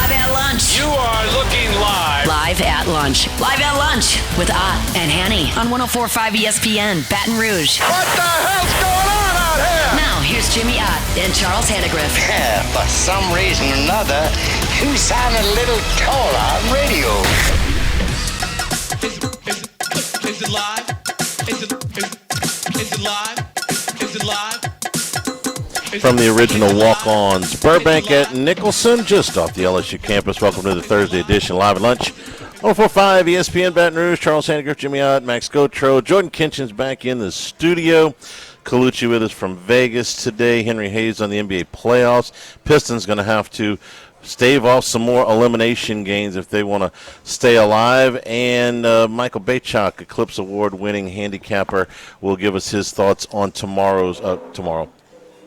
Live at lunch. You are looking live. Live at lunch. Live at lunch with Ott and Hanny on 104.5 ESPN, Baton Rouge. What the hell's going on out here? Now, here's Jimmy Ott and Charles Hannegriff. For some reason or another, you sound a little taller on radio. Is it live? Is it live? Is it live? From the original walk-ons, Burbank at Nicholson, just off the LSU campus. Welcome to the Thursday edition, Live at Lunch. 104.5 ESPN Baton Rouge. Charles Hannegriff, Jimmy Ott, Max Gotro. Jordan Kinchin's back in the studio. Colucci with us from Vegas today. Henry Hayes on the NBA playoffs. Pistons going to have to stave off some more elimination games if they want to stay alive. And Michael Bachok, Eclipse Award-winning handicapper, will give us his thoughts on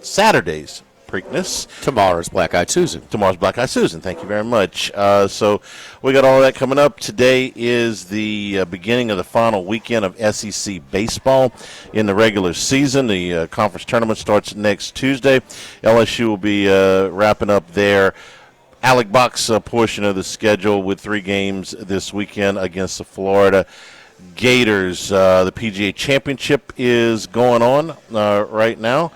Saturday's Preakness. Tomorrow's Black Eyed Susan. Thank you very much. So we got all of that coming up. Today is the beginning of the final weekend of SEC baseball in the regular season. The conference tournament starts next Tuesday. LSU will be wrapping up their Alec Box portion of the schedule with 3 games this weekend against the Florida Gators. The PGA Championship is going on right now.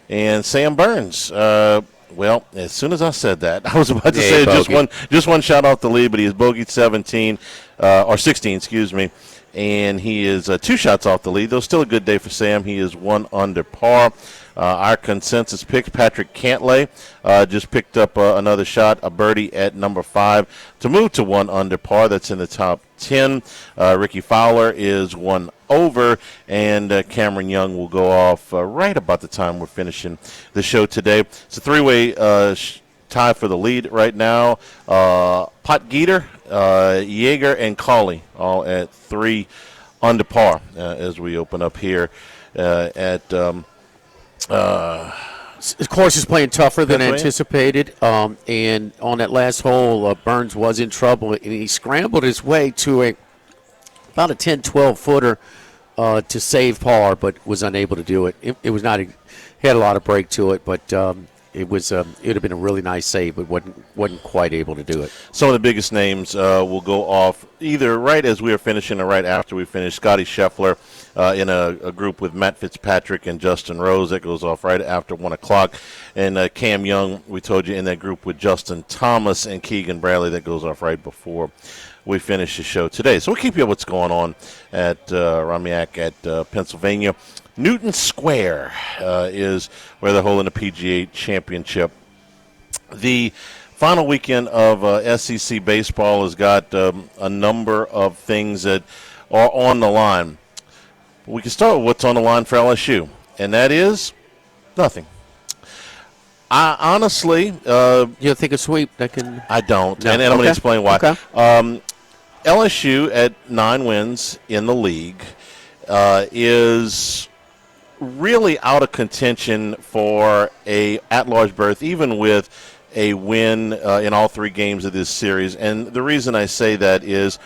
And Sam Burns, well, as soon as I said that, I was about to say just one shot off the lead, but he is bogeyed 16, excuse me, and he is 2 shots off the lead. Though still a good day for Sam. He is 1 under par. Our consensus picks, Patrick Cantlay just picked up another shot, a birdie at number 5 to move to 1 under par. That's in the top 10. Ricky Fowler is 1 over, and Cameron Young will go off right about the time we're finishing the show today. It's a 3-way tie for the lead right now. Potgieter, Yeager, and Cawley all at 3 under par as we open up here at of course, he's playing tougher than anticipated, and on that last hole, Burns was in trouble, and he scrambled his way to about a 10-12 footer to save par, but was unable to do it. It was not. He had a lot of break to it, but it would have been a really nice save, but wasn't quite able to do it. Some of the biggest names will go off either right as we are finishing or right after we finish. Scotty Scheffler in a group with Matt Fitzpatrick and Justin Rose. That goes off right after 1 o'clock. And Cam Young, we told you, in that group with Justin Thomas and Keegan Bradley. That goes off right before we finish the show today. So we'll keep you up what's going on at Ramiac at Pennsylvania. Newton Square is where they're holding the PGA Championship. The final weekend of SEC baseball has got a number of things that are on the line. We can start with what's on the line for LSU, and that is nothing. I honestly, you don't think a sweep that can? I don't, no. and I'm going to explain why. Okay. LSU at 9 wins in the league is really out of contention for a at-large berth, even with a win in all 3 games of this series. And the reason I say that is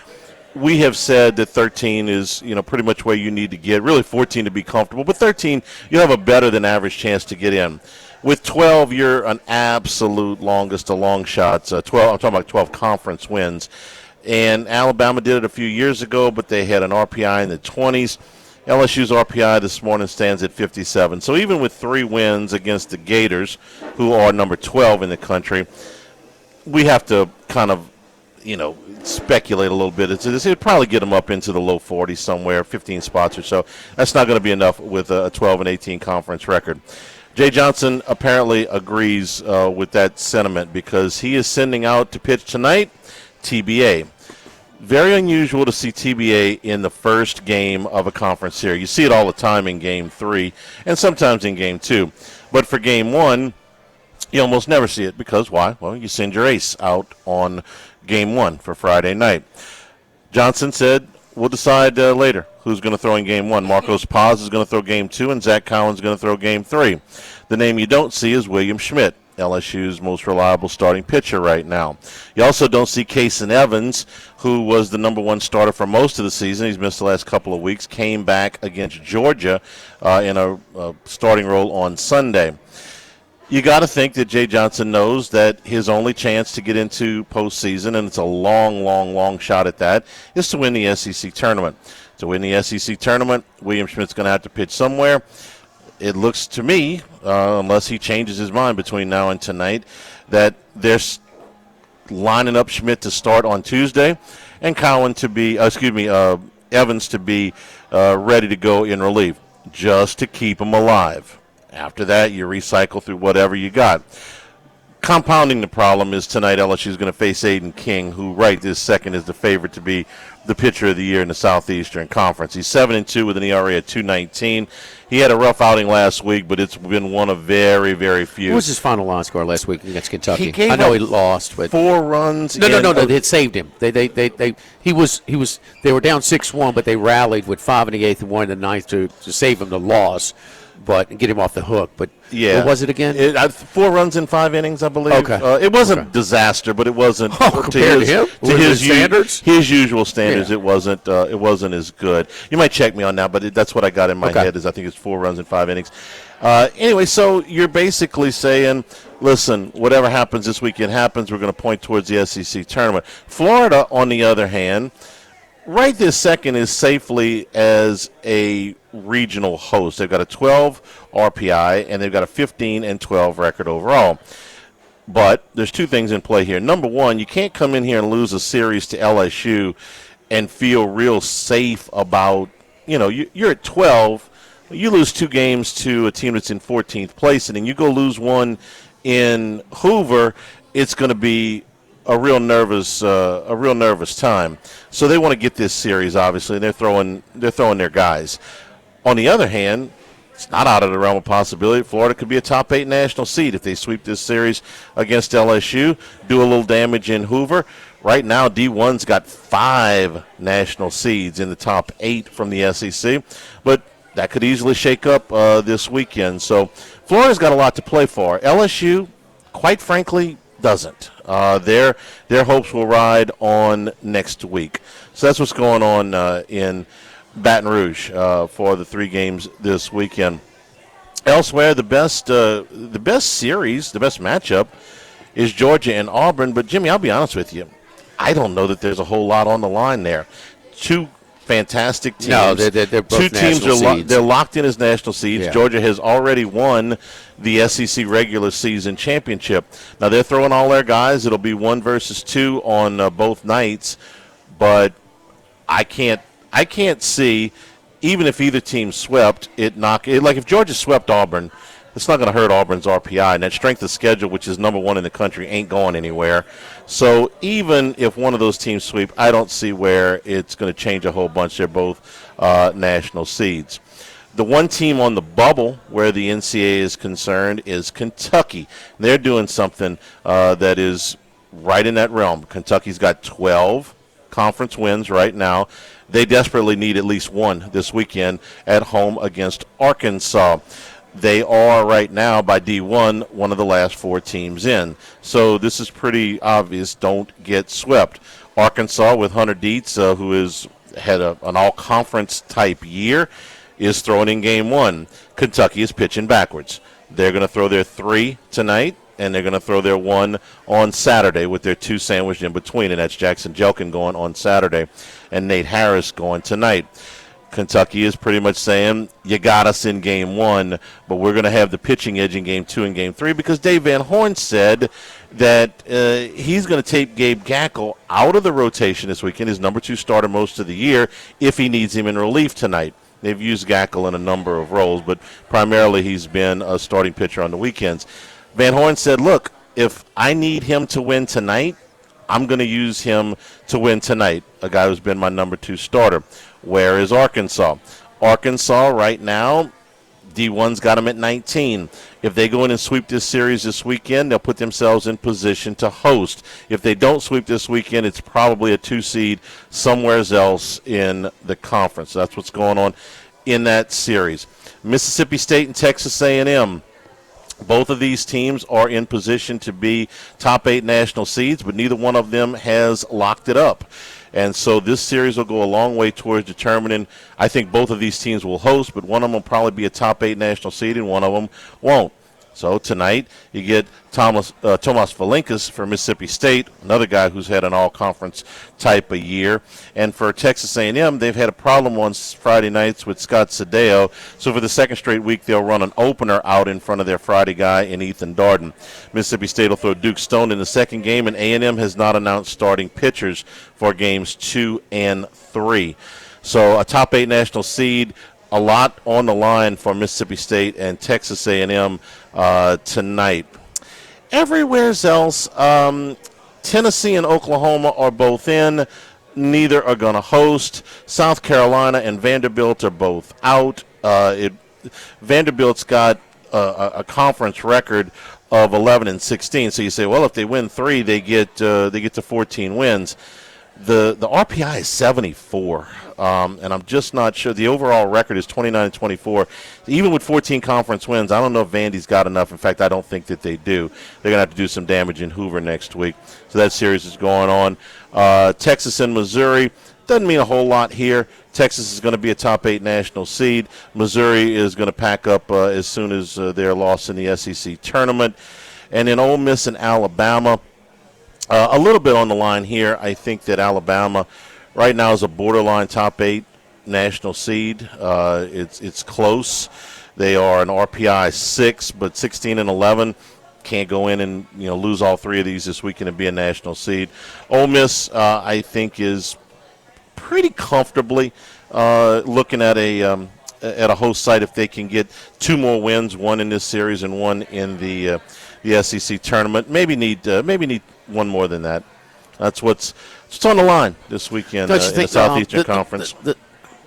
we have said that 13 is, pretty much where you need to get. Really 14 to be comfortable, but 13 you have a better than average chance to get in. With 12, you're an absolute longest of long shots. 12. I'm talking about 12 conference wins. And Alabama did it a few years ago, but they had an RPI in the 20s. LSU's RPI this morning stands at 57. So even with 3 wins against the Gators, who are number 12 in the country, we have to kind of, speculate a little bit. It would probably get them up into the low 40s somewhere, 15 spots or so. That's not going to be enough with a 12-18 conference record. Jay Johnson apparently agrees with that sentiment because he is sending out to pitch tonight TBA. Very unusual to see TBA in the first game of a conference series. You see it all the time in Game 3 and sometimes in Game 2. But for Game 1, you almost never see it because why? Well, you send your ace out on Game 1 for Friday night. Johnson said, we'll decide later who's going to throw in Game 1. Marcos Paz is going to throw Game 2, and Zach Collins is going to throw Game 3. The name you don't see is William Schmidt, LSU's most reliable starting pitcher right now. You also don't see Kason Evans, who was the number 1 starter for most of the season. He's missed the last couple of weeks, came back against Georgia in a starting role on Sunday. You got to think that Jay Johnson knows that his only chance to get into postseason, and it's a long, long, long shot at that, is to win the SEC tournament. To win the SEC tournament, William Schmidt's going to have to pitch somewhere. It looks to me, unless he changes his mind between now and tonight, that they're lining up Schmidt to start on Tuesday, and Evans to be ready to go in relief, just to keep him alive. After that, you recycle through whatever you got. Compounding the problem is tonight LSU is going to face Aiden King, who right this second is the favorite to be the pitcher of the year in the Southeastern Conference. He's 7-2 with an ERA at 2.19. He had a rough outing last week, but it's been one of very, very few. What was his final line score last week against Kentucky? I know he lost, but 4 runs. No. It saved him. They were down 6-1, but they rallied with 5 in the 8th and 1 in the 9th to save him the loss, but get him off the hook. But yeah, what was it again? 4 runs in 5 innings, I believe. Okay. It wasn't disaster, but it wasn't compared to him. To his standards. His usual standards, It wasn't. It wasn't as good. You might check me on that, but that's what I got in my head. Is I think it's 4 runs in 5 innings. Anyway, so you're basically saying, listen, whatever happens this weekend happens. We're going to point towards the SEC tournament. Florida, on the other hand, right this second is safely as a regional host. They've got a 12 RPI, and they've got a 15-12 record overall. But there's 2 things in play here. Number one, you can't come in here and lose a series to LSU and feel real safe about, you're at 12. You lose 2 games to a team that's in 14th place, and then you go lose one in Hoover, it's going to be a real nervous time. So they want to get this series, obviously, and they're throwing their guys. On the other hand, it's not out of the realm of possibility. Florida could be a top 8 national seed if they sweep this series against LSU, do a little damage in Hoover. Right now, D1's got 5 national seeds in the top 8 from the SEC, but that could easily shake up this weekend. So Florida's got a lot to play for. LSU, quite frankly, doesn't. Their hopes will ride on next week. So that's what's going on in Baton Rouge for the 3 games this weekend. Elsewhere, the best series, the best matchup is Georgia and Auburn. But, Jimmy, I'll be honest with you. I don't know that there's a whole lot on the line there. 2 fantastic teams. No, they're both 2 teams they're locked in as national seeds. Yeah. Georgia has already won the SEC regular season championship. Now they're throwing all their guys. It'll be 1 versus 2 on both nights, but I can't see, even if either team swept, like if Georgia swept Auburn, it's not going to hurt Auburn's RPI, and that strength of schedule, which is number 1 in the country, ain't going anywhere. So even if one of those teams sweep, I don't see where it's going to change a whole bunch. They're both national seeds. The one team on the bubble where the NCAA is concerned is Kentucky. They're doing something that is right in that realm. Kentucky's got 12 conference wins right now. They desperately need at least 1 this weekend at home against Arkansas. They are right now, by D1, one of the last 4 teams in. So this is pretty obvious. Don't get swept. Arkansas with Hunter Dietz, who has had an all-conference type year, is throwing in game 1. Kentucky is pitching backwards. They're going to throw their 3 tonight, and they're going to throw their 1 on Saturday with their 2 sandwiched in between, and that's Jackson Jelkin going on Saturday and Nate Harris going tonight. Kentucky is pretty much saying, you got us in game 1, but we're going to have the pitching edge in game 2 and game 3 because Dave Van Horn said that he's going to take Gabe Gackle out of the rotation this weekend, his number 2 starter most of the year, if he needs him in relief tonight. They've used Gackle in a number of roles, but primarily he's been a starting pitcher on the weekends. Van Horn said, look, if I need him to win tonight, I'm going to use him to win tonight, a guy who's been my number 2 starter. Where is Arkansas? Arkansas right now, D1's got them at 19. If they go in and sweep this series this weekend, they'll put themselves in position to host. If they don't sweep this weekend, it's probably a 2 seed somewhere else in the conference. That's what's going on in that series. Mississippi State and Texas A&M. Both of these teams are in position to be top 8 national seeds, but neither one of them has locked it up. And so this series will go a long way towards determining, I think both of these teams will host, but one of them will probably be a top 8 national seed and one of them won't. So tonight you get Tomas Valinkas for Mississippi State, another guy who's had an all-conference type of year. And for Texas A&M, they've had a problem on Friday nights with Scott Cedeo. So for the second straight week, they'll run an opener out in front of their Friday guy in Ethan Darden. Mississippi State will throw Duke Stone in the second game, and A&M has not announced starting pitchers for games 2 and 3. So a top 8 national seed, a lot on the line for Mississippi State and Texas A&M tonight. Everywhere else, Tennessee and Oklahoma are both in. Neither are going to host. South Carolina and Vanderbilt are both out. Vanderbilt's got a conference record of 11-16. So you say, well, if they win 3, they get to 14 wins. The RPI is 74, and I'm just not sure. The overall record is 29-24. Even with 14 conference wins, I don't know if Vandy's got enough. In fact, I don't think that they do. They're going to have to do some damage in Hoover next week. So that series is going on. Texas and Missouri doesn't mean a whole lot here. Texas is going to be a top 8 national seed. Missouri is going to pack up as soon as they're lost in the SEC tournament. And then Ole Miss and Alabama. A little bit on the line here. I think that Alabama right now is a borderline top 8 national seed. It's close. They are an RPI 6, but 16-11. Can't go in and lose all 3 of these this weekend and be a national seed. Ole Miss, I think, is pretty comfortably looking at a host site if they can get 2 more wins, 1 in this series and 1 in the SEC tournament. Maybe need 1 more than that. That's what's on the line this weekend in the Southeastern Conference.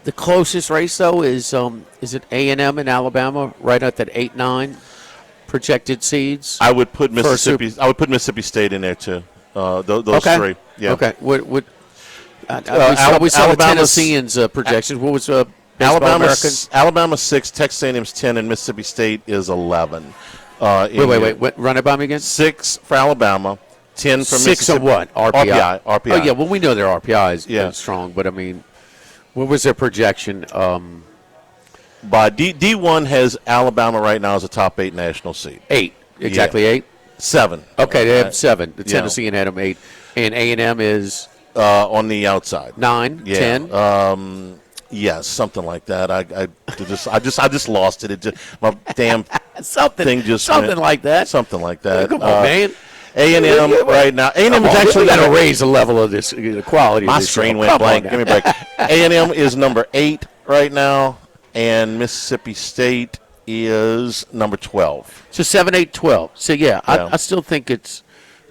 The closest race, though, is it A&M and Alabama right at that 8-9 projected seeds? I would put Mississippi State in there too. Those 3. Yeah. Okay. We saw the Tennesseans projections. What was Alabama 6, Texas A&M's 10, and Mississippi State is 11. Wait. Run it by me again. 6 for Alabama, 10 for Mississippi. 6 of what? RPI. RPI. Oh, yeah, well, we know their RPI is strong, but, I mean, what was their projection? By D1 has Alabama right now as a top 8 national seed. 8. Exactly 8? 7. Okay, they have 7. The Tennessee had them 8. And A&M is? On the outside. 9, 10? Yes, something like that. I just lost it. My damn thing just something like that. Something like that. Come on, man. A&M right now. A&M is actually got to raise the level of this quality. My screen went blank. Give me a break. A&M is number 8 right now, and Mississippi State is number 12. So 7, 8, 12. So I still think it's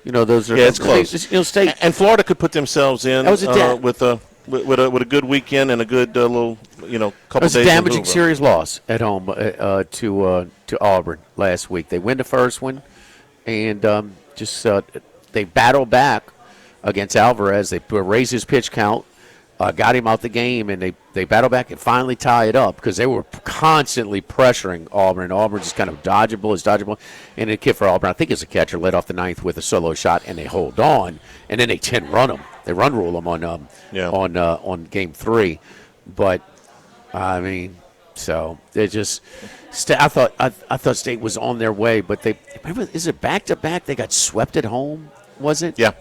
those are it's close. State and Florida could put themselves in with a good weekend and a good little couple days. It was a damaging series loss at home to Auburn last week. They win the first one, and they battle back against Alvarez. They raised his pitch count, got him out the game, and they battle back and finally tie it up because they were constantly pressuring Auburn. Auburn just kind of dodgeable. And the kid for Auburn, I think is a catcher, led off the 9th with a solo shot, and they hold on, and then they 10-run him. They run rule them on game 3, but I mean, so they just. I thought State was on their way, but they remember. Is it back to back? They got swept at home. Was it? Yeah.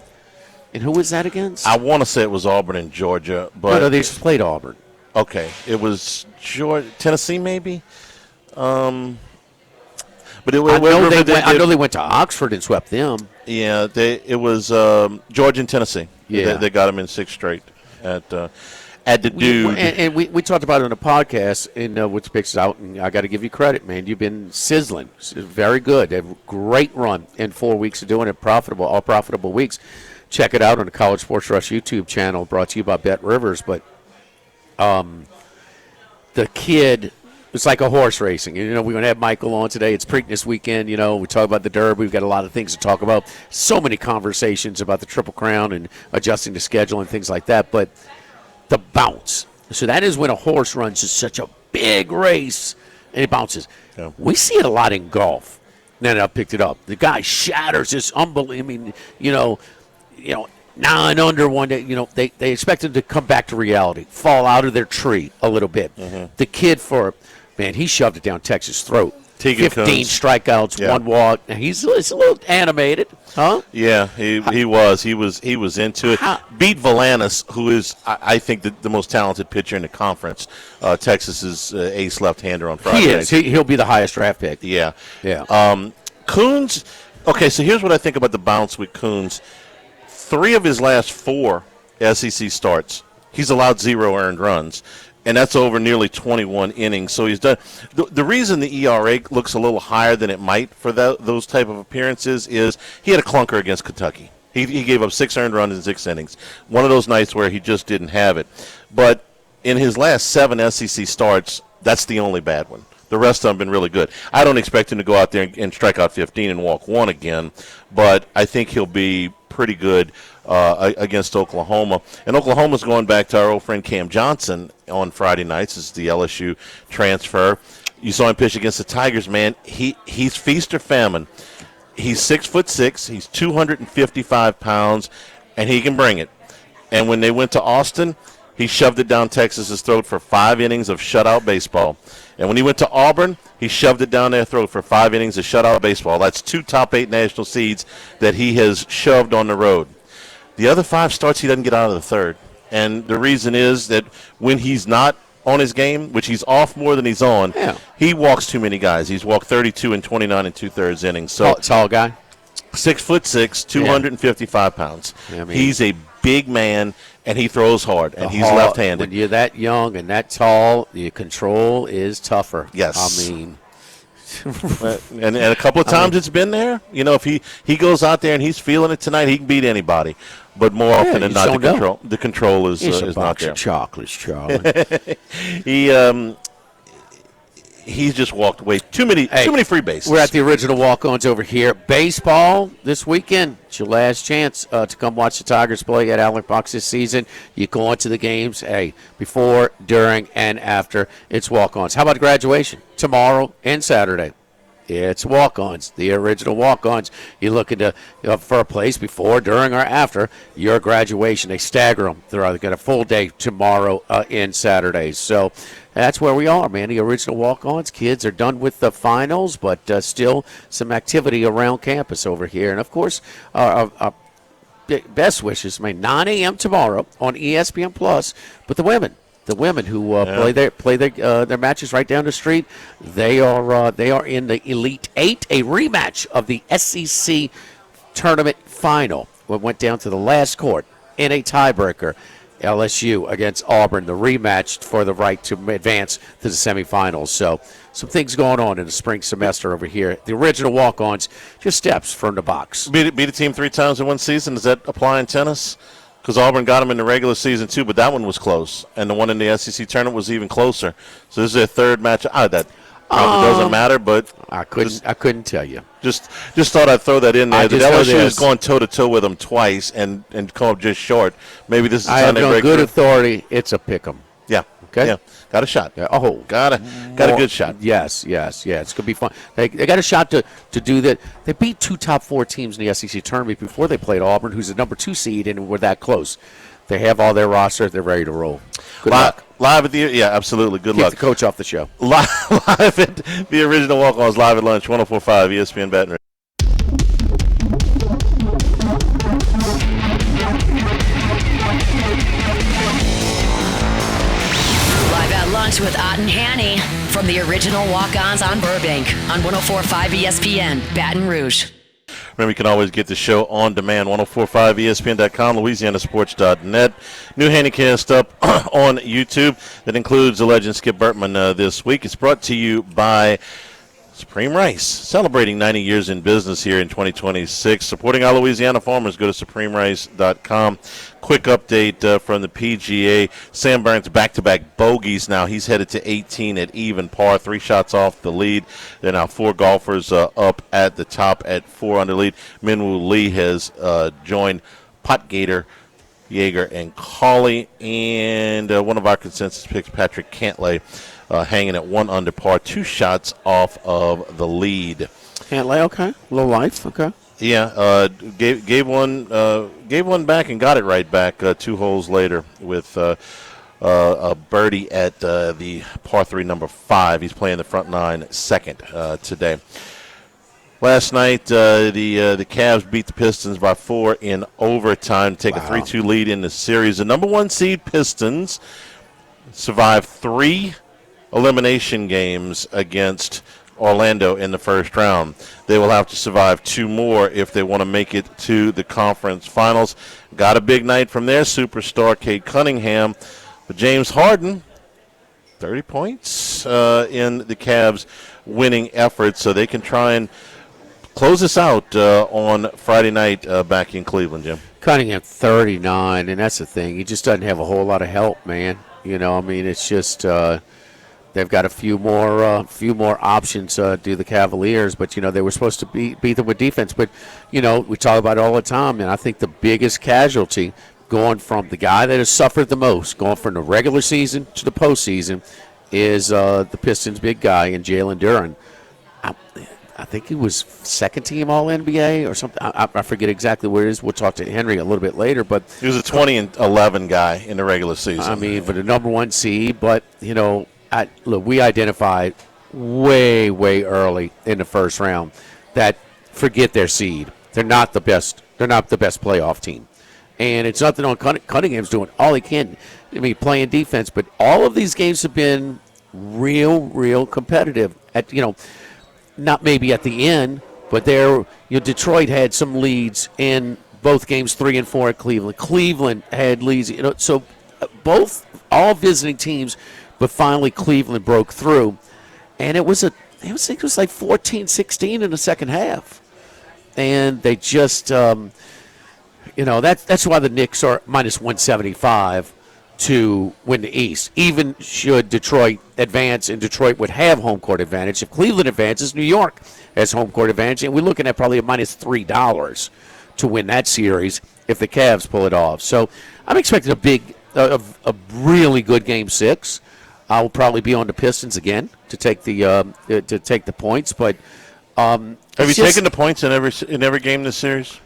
And who was that against? I want to say it was Auburn and Georgia, but no, they just played Auburn. Okay, it was Tennessee maybe. But I know they went to Oxford and swept them. Yeah, it was Georgia and Tennessee. Yeah, they got them in 6 straight at the Dude. And we talked about it on the podcast, and which picks out. And I got to give you credit, man. You've been sizzling, very good. They have a great run in 4 weeks of doing it, all profitable weeks. Check it out on the College Sports Rush YouTube channel, brought to you by Bet Rivers. But the kid. It's like a horse racing. We're going to have Michael on today. It's Preakness weekend. We talk about the Derby. We've got a lot of things to talk about. So many conversations about the Triple Crown and adjusting the schedule and things like that. But the bounce. So that is when a horse runs just such a big race and it bounces. Yeah. We see it a lot in golf. Then I picked it up. The guy shatters this unbelievable. 9 under one day. They expect him to come back to reality, fall out of their tree a little bit. Mm-hmm. The kid he shoved it down Texas' throat. Tegan 15 Coons. strikeouts, Yeah. 1 walk. He's a little animated, huh? Yeah, he was. He was into it. Beat Valanis, who is, I think, the most talented pitcher in the conference. Texas's ace left-hander on Friday. He is. He'll be the highest draft pick. Yeah. Yeah. Coons, okay, so here's what I think about the bounce with Coons. 3 of his last 4 SEC starts, he's allowed 0 earned runs, and that's over nearly 21 innings. So he's done. The reason the ERA looks a little higher than it might for those type of appearances is he had a clunker against Kentucky. He gave up 6 earned runs in 6 innings. One of those nights where he just didn't have it. But in his last 7 SEC starts, that's the only bad one. The rest of them have been really good. I don't expect him to go out there and strike out 15 and walk 1 again, but I think he'll be pretty good against Oklahoma. And Oklahoma's going back to our old friend Cam Johnson on Friday nights. This is the LSU transfer. You saw him pitch against the Tigers, man. He's feast or famine. He's 6'6", he's 255 pounds, and he can bring it. And when they went to Austin, he shoved it down Texas's throat for 5 innings of shutout baseball. And when he went to Auburn, he shoved it down their throat for 5 innings of shutout baseball. That's 2 top 8 national seeds that he has shoved on the road. The other 5 starts, he doesn't get out of the 3rd. And the reason is that when he's not on his game, which he's off more than he's on, he walks too many guys. He's walked 32 and 29 and 2/3 innings. So tall guy? 6'6", 255 pounds. I mean, he's a big man, and he throws hard, and he's left-handed. When you're that young and that tall, your control is tougher. Yes. I mean, and a couple of times it's been there. You know, if he goes out there and he's feeling it tonight, he can beat anybody. But more often than not, the control is not there. Chocolates, Charlie. He's just walked away. Too many free bases. We're at the original walk-ons over here. Baseball this weekend. It's your last chance to come watch the Tigers play at Alec Box this season. You go on to the games, before, during, and after. It's walk-ons. How about graduation? Tomorrow and Saturday. It's walk-ons, the original walk-ons. You're looking for a place before, during, or after your graduation. They stagger them. They're either got a full day tomorrow and Saturday. So that's where we are, man. The original walk-ons. Kids are done with the finals, but still some activity around campus over here. And, of course, our best wishes, 9 a.m. tomorrow on ESPN Plus, but the women who play their matches right down the street, they are in the Elite 8, a rematch of the SEC tournament final. What went down to the last court in a tiebreaker. LSU against Auburn, the rematch for the right to advance to the semifinals. So some things going on in the spring semester over here. The original walk-ons, just steps from the box. Beat a team 3 times in one season. Does that apply in tennis? Because Auburn got them in the regular season, too, but that one was close. And the one in the SEC tournament was even closer. So this is their 3rd match. That probably doesn't matter, but I couldn't tell you. Just thought I'd throw that in there. The LSU has gone toe-to-toe with them twice and come up just short. Maybe this is the time they break good through. authority. It's a pick 'em. Yeah. Okay. Yeah. Got a shot. Yeah. Oh, got a good shot. Yes. It's gonna be fun. They got a shot to do that. They beat 2 top 4 teams in the SEC tournament before they played Auburn, who's the number 2 seed, and were that close. They have all their roster. They're ready to roll. Good luck. Live at absolutely. Good luck. Keep the coach off the show. Live at the original walk-ons, live at lunch, 104.5 ESPN Baton Rouge. Lunch with Ott and Hanny from the original Walk-Ons on Burbank on 104.5 ESPN, Baton Rouge. Remember, you can always get the show on demand, 1045ESPN.com, LouisianaSports.net. New Handycast up on YouTube. That includes the legend Skip Bertman this week. It's brought to you by Supreme Rice, celebrating 90 years in business here in 2026. Supporting our Louisiana farmers. Go to supremerice.com. Quick update from the PGA. Sam Burns back-to-back bogeys now. He's headed to 18 at even par, 3 shots off the lead. There are now 4 golfers up at the top at 4 under lead. Minwoo Lee has joined Potgater, Yeager, and Cawley. And one of our consensus picks, Patrick Cantlay, hanging at 1 under par, 2 shots off of the lead. Cantlay, okay. Low life, okay. Yeah, gave one back and got it right back 2 holes later with a birdie at the par 3 number 5. He's playing the front 9 second today. Last night, the Cavs beat the Pistons by 4 in overtime to take a 3-2 lead in the series. The number 1 seed Pistons survived 3 elimination games against Orlando in the first round. They will have to survive 2 more if they want to make it to the conference finals. Got a big night from their superstar, Cade Cunningham. But James Harden, 30 points in the Cavs' winning effort, so they can try and close this out on Friday night back in Cleveland, Jim. Cunningham 39, and that's the thing. He just doesn't have a whole lot of help, man. It's just they've got a few more options do the Cavaliers, but they were supposed to beat them with defense. But we talk about it all the time, and I think the biggest casualty going from the guy that has suffered the most, going from the regular season to the postseason, is the Pistons' big guy in Jalen Duren. I think he was second team All-NBA or something. I forget exactly where it is. We'll talk to Henry a little bit later. But he was a 20-11 guy in the regular season. For the number 1 seed. But, look, we identified way, way early in the first round that forget their seed. They're not the best. They're not the best playoff team. And it's nothing on Cunningham's doing all he can. Playing defense. But all of these games have been real competitive. Not maybe at the end, but Detroit had some leads in both games 3 and 4 at Cleveland. Cleveland had leads, so all visiting teams, but finally Cleveland broke through, and it was like 14-16 in the second half, and they just that's why the Knicks are minus 175 to win the East. Even should Detroit advance, and Detroit would have home court advantage. If Cleveland advances, New York has home court advantage, and we're looking at probably a minus $3 to win that series if the Cavs pull it off. So I'm expecting a really good Game 6. I will probably be on the Pistons again to take the points. But have you taken the points in every game this series?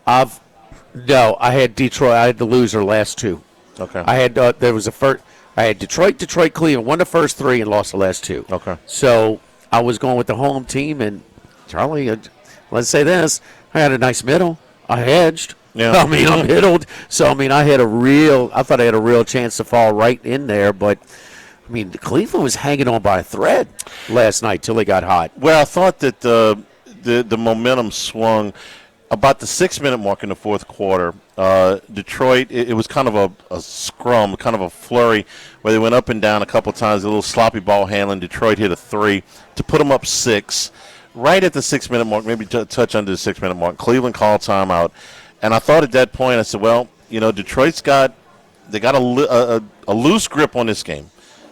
No, I had Detroit. I had the loser last 2. Okay. I had I had Detroit, Cleveland, won the first 3 and lost the last 2. Okay. So I was going with the home team, and Charlie, let's say this: I had a nice middle. I hedged. Yeah. I'm middled. So I thought I had a real chance to fall right in there, but Cleveland was hanging on by a thread last night till they got hot. Well, I thought that the momentum swung about the 6-minute mark in the fourth quarter. Detroit, it was kind of a scrum, kind of a flurry where they went up and down a couple times, a little sloppy ball handling. Detroit hit a 3 to put them up 6. Right at the 6-minute mark, maybe touch under the 6-minute mark, Cleveland called timeout. And I thought at that point, I said, well, Detroit's got a loose grip on this game.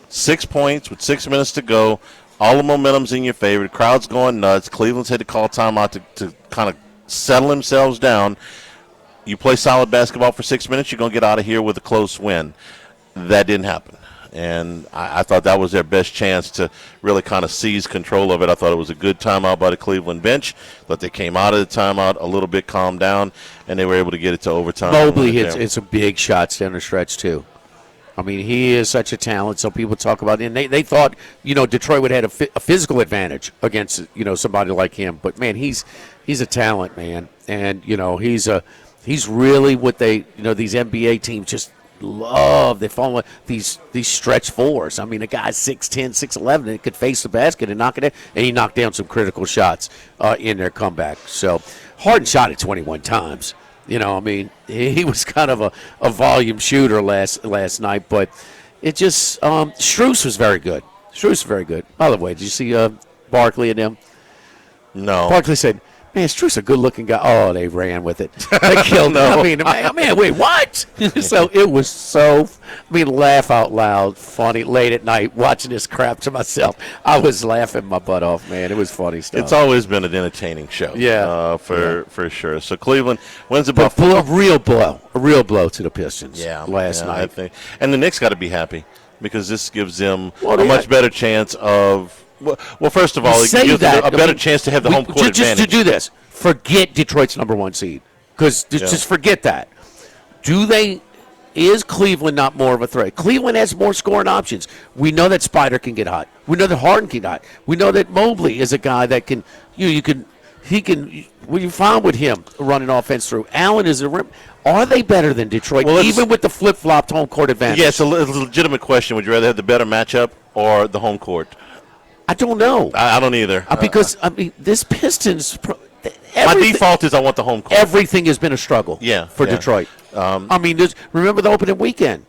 6 points with 6 minutes to go. All the momentum's in your favor. The crowd's going nuts. Cleveland's had to call timeout to kind of settle themselves down. You play solid basketball for 6 minutes, you're going to get out of here with a close win. That didn't happen. And I thought that was their best chance to really kind of seize control of it. I thought it was a good timeout by the Cleveland bench. Thought they came out of the timeout a little bit calmed down, and they were able to get it to overtime. Mobley hits some big shots down the stretch, too. He is such a talent. So people talk about it. And they thought, Detroit would have had a physical advantage against, somebody like him. But, man, he's a talent, man. And, he's really what these NBA teams just love. They fall in these stretch fours. A guy's 6'10", 6'11", and could face the basket and knock it in. And he knocked down some critical shots in their comeback. So Harden shot it 21 times. He was kind of a volume shooter last night, but it just Strus was very good. By the way, did you see Barkley and them? No. Barkley said, man, Strus a good-looking guy. Oh, they ran with it. They killed him. Man, wait, what? So it was laugh out loud, funny, late at night, watching this crap to myself. I was laughing my butt off, man. It was funny stuff. It's always been an entertaining show. Yeah. For sure. So Cleveland wins the Buffalo. A real blow to the Pistons last night. I think. And the Knicks got to be happy because this gives them a much better chance of – well, first of all, it gives them a better chance to have the home court advantage. Just to do this, forget Detroit's number 1 seed because just forget that. Do they is Cleveland not more of a threat? Cleveland has more scoring options. We know that Spider can get hot. We know that Harden can get hot. We know that Mobley is a guy that can what you found with him running offense through. Allen is a rim. Are they better than Detroit, even with the flip-flopped home court advantage? Yeah, it's a legitimate question. Would you rather have the better matchup or the home court? I don't know. I don't either. Because, this Pistons my default is I want the home court. Everything has been a struggle for Detroit. Remember the opening weekend.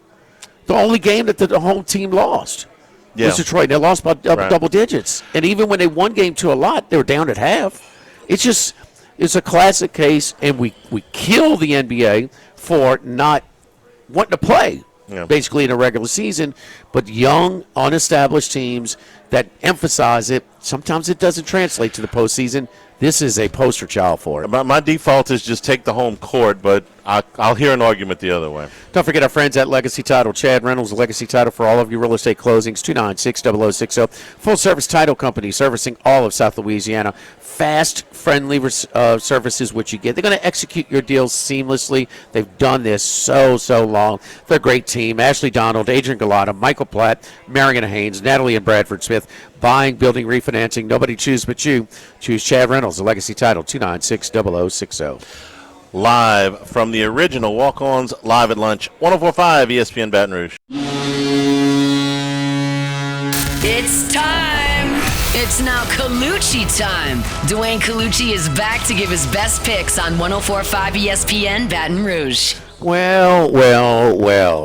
The only game that the home team lost was Detroit. They lost by double digits. And even when they won game 2 a lot, they were down at half. It's a classic case, and we kill the NBA for not wanting to play, basically, in a regular season. But young, unestablished teams that emphasize it, sometimes it doesn't translate to the postseason. This is a poster child for it. My default is just take the home court, but I'll hear an argument the other way. Don't forget our friends at Legacy Title. Chad Reynolds, Legacy Title for all of your real estate closings, 296-0060. Full-service title company servicing all of South Louisiana. Fast, friendly services, which you get. They're going to execute your deals seamlessly. They've done this so long. They're a great team. Ashley Donald, Adrian Galata, Michael Platt, Marion Haynes, Natalie and Bradford Smith. Buying, building, refinancing. Nobody choose but you. Choose Chad Reynolds, the Legacy Title, 296-0060. Live from the original Walk-Ons, live at lunch, 104.5 ESPN Baton Rouge. It's time. It's now Colucci time. Dwayne Colucci is back to give his best picks on 104.5 ESPN Baton Rouge. Well,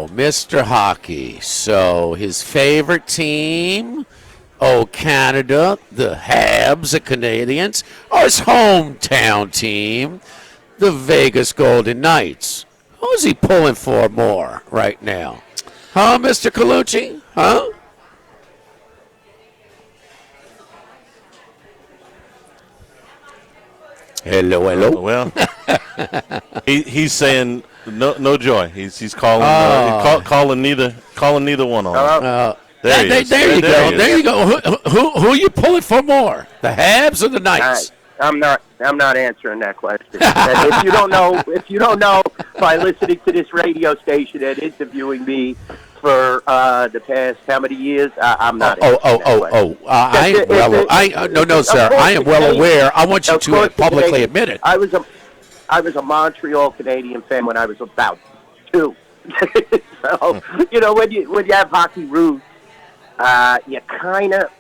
Mr. Hockey. So his favorite team, Canada, the Habs, the Canadians, or his hometown team, the Vegas Golden Knights. Who's he pulling for more right now? Huh, Mr. Colucci? Huh? Hello. Well, he's saying no joy. He's calling calling neither one on. There you go. Who are you pulling for more? The Habs or the Knights? I'm not answering that question. if you don't know by listening to this radio station and interviewing me for the past how many years, I'm not. No, sir. I am well aware. I want you to publicly admit it. I was a Montreal Canadian fan when I was about 2. So when you have hockey roots, you kind of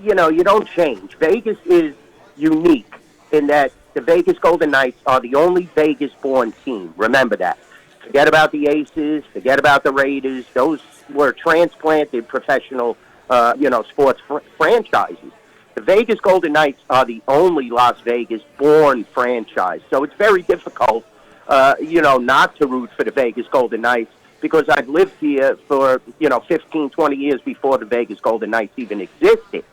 you don't change. Vegas is unique in that the Vegas Golden Knights are the only Vegas-born team. Remember that. Forget about the Aces. Forget about the Raiders. Those were transplanted professional, sports franchises. The Vegas Golden Knights are the only Las Vegas-born franchise. So it's very difficult, not to root for the Vegas Golden Knights because I've lived here for, 15, 20 years before the Vegas Golden Knights even existed.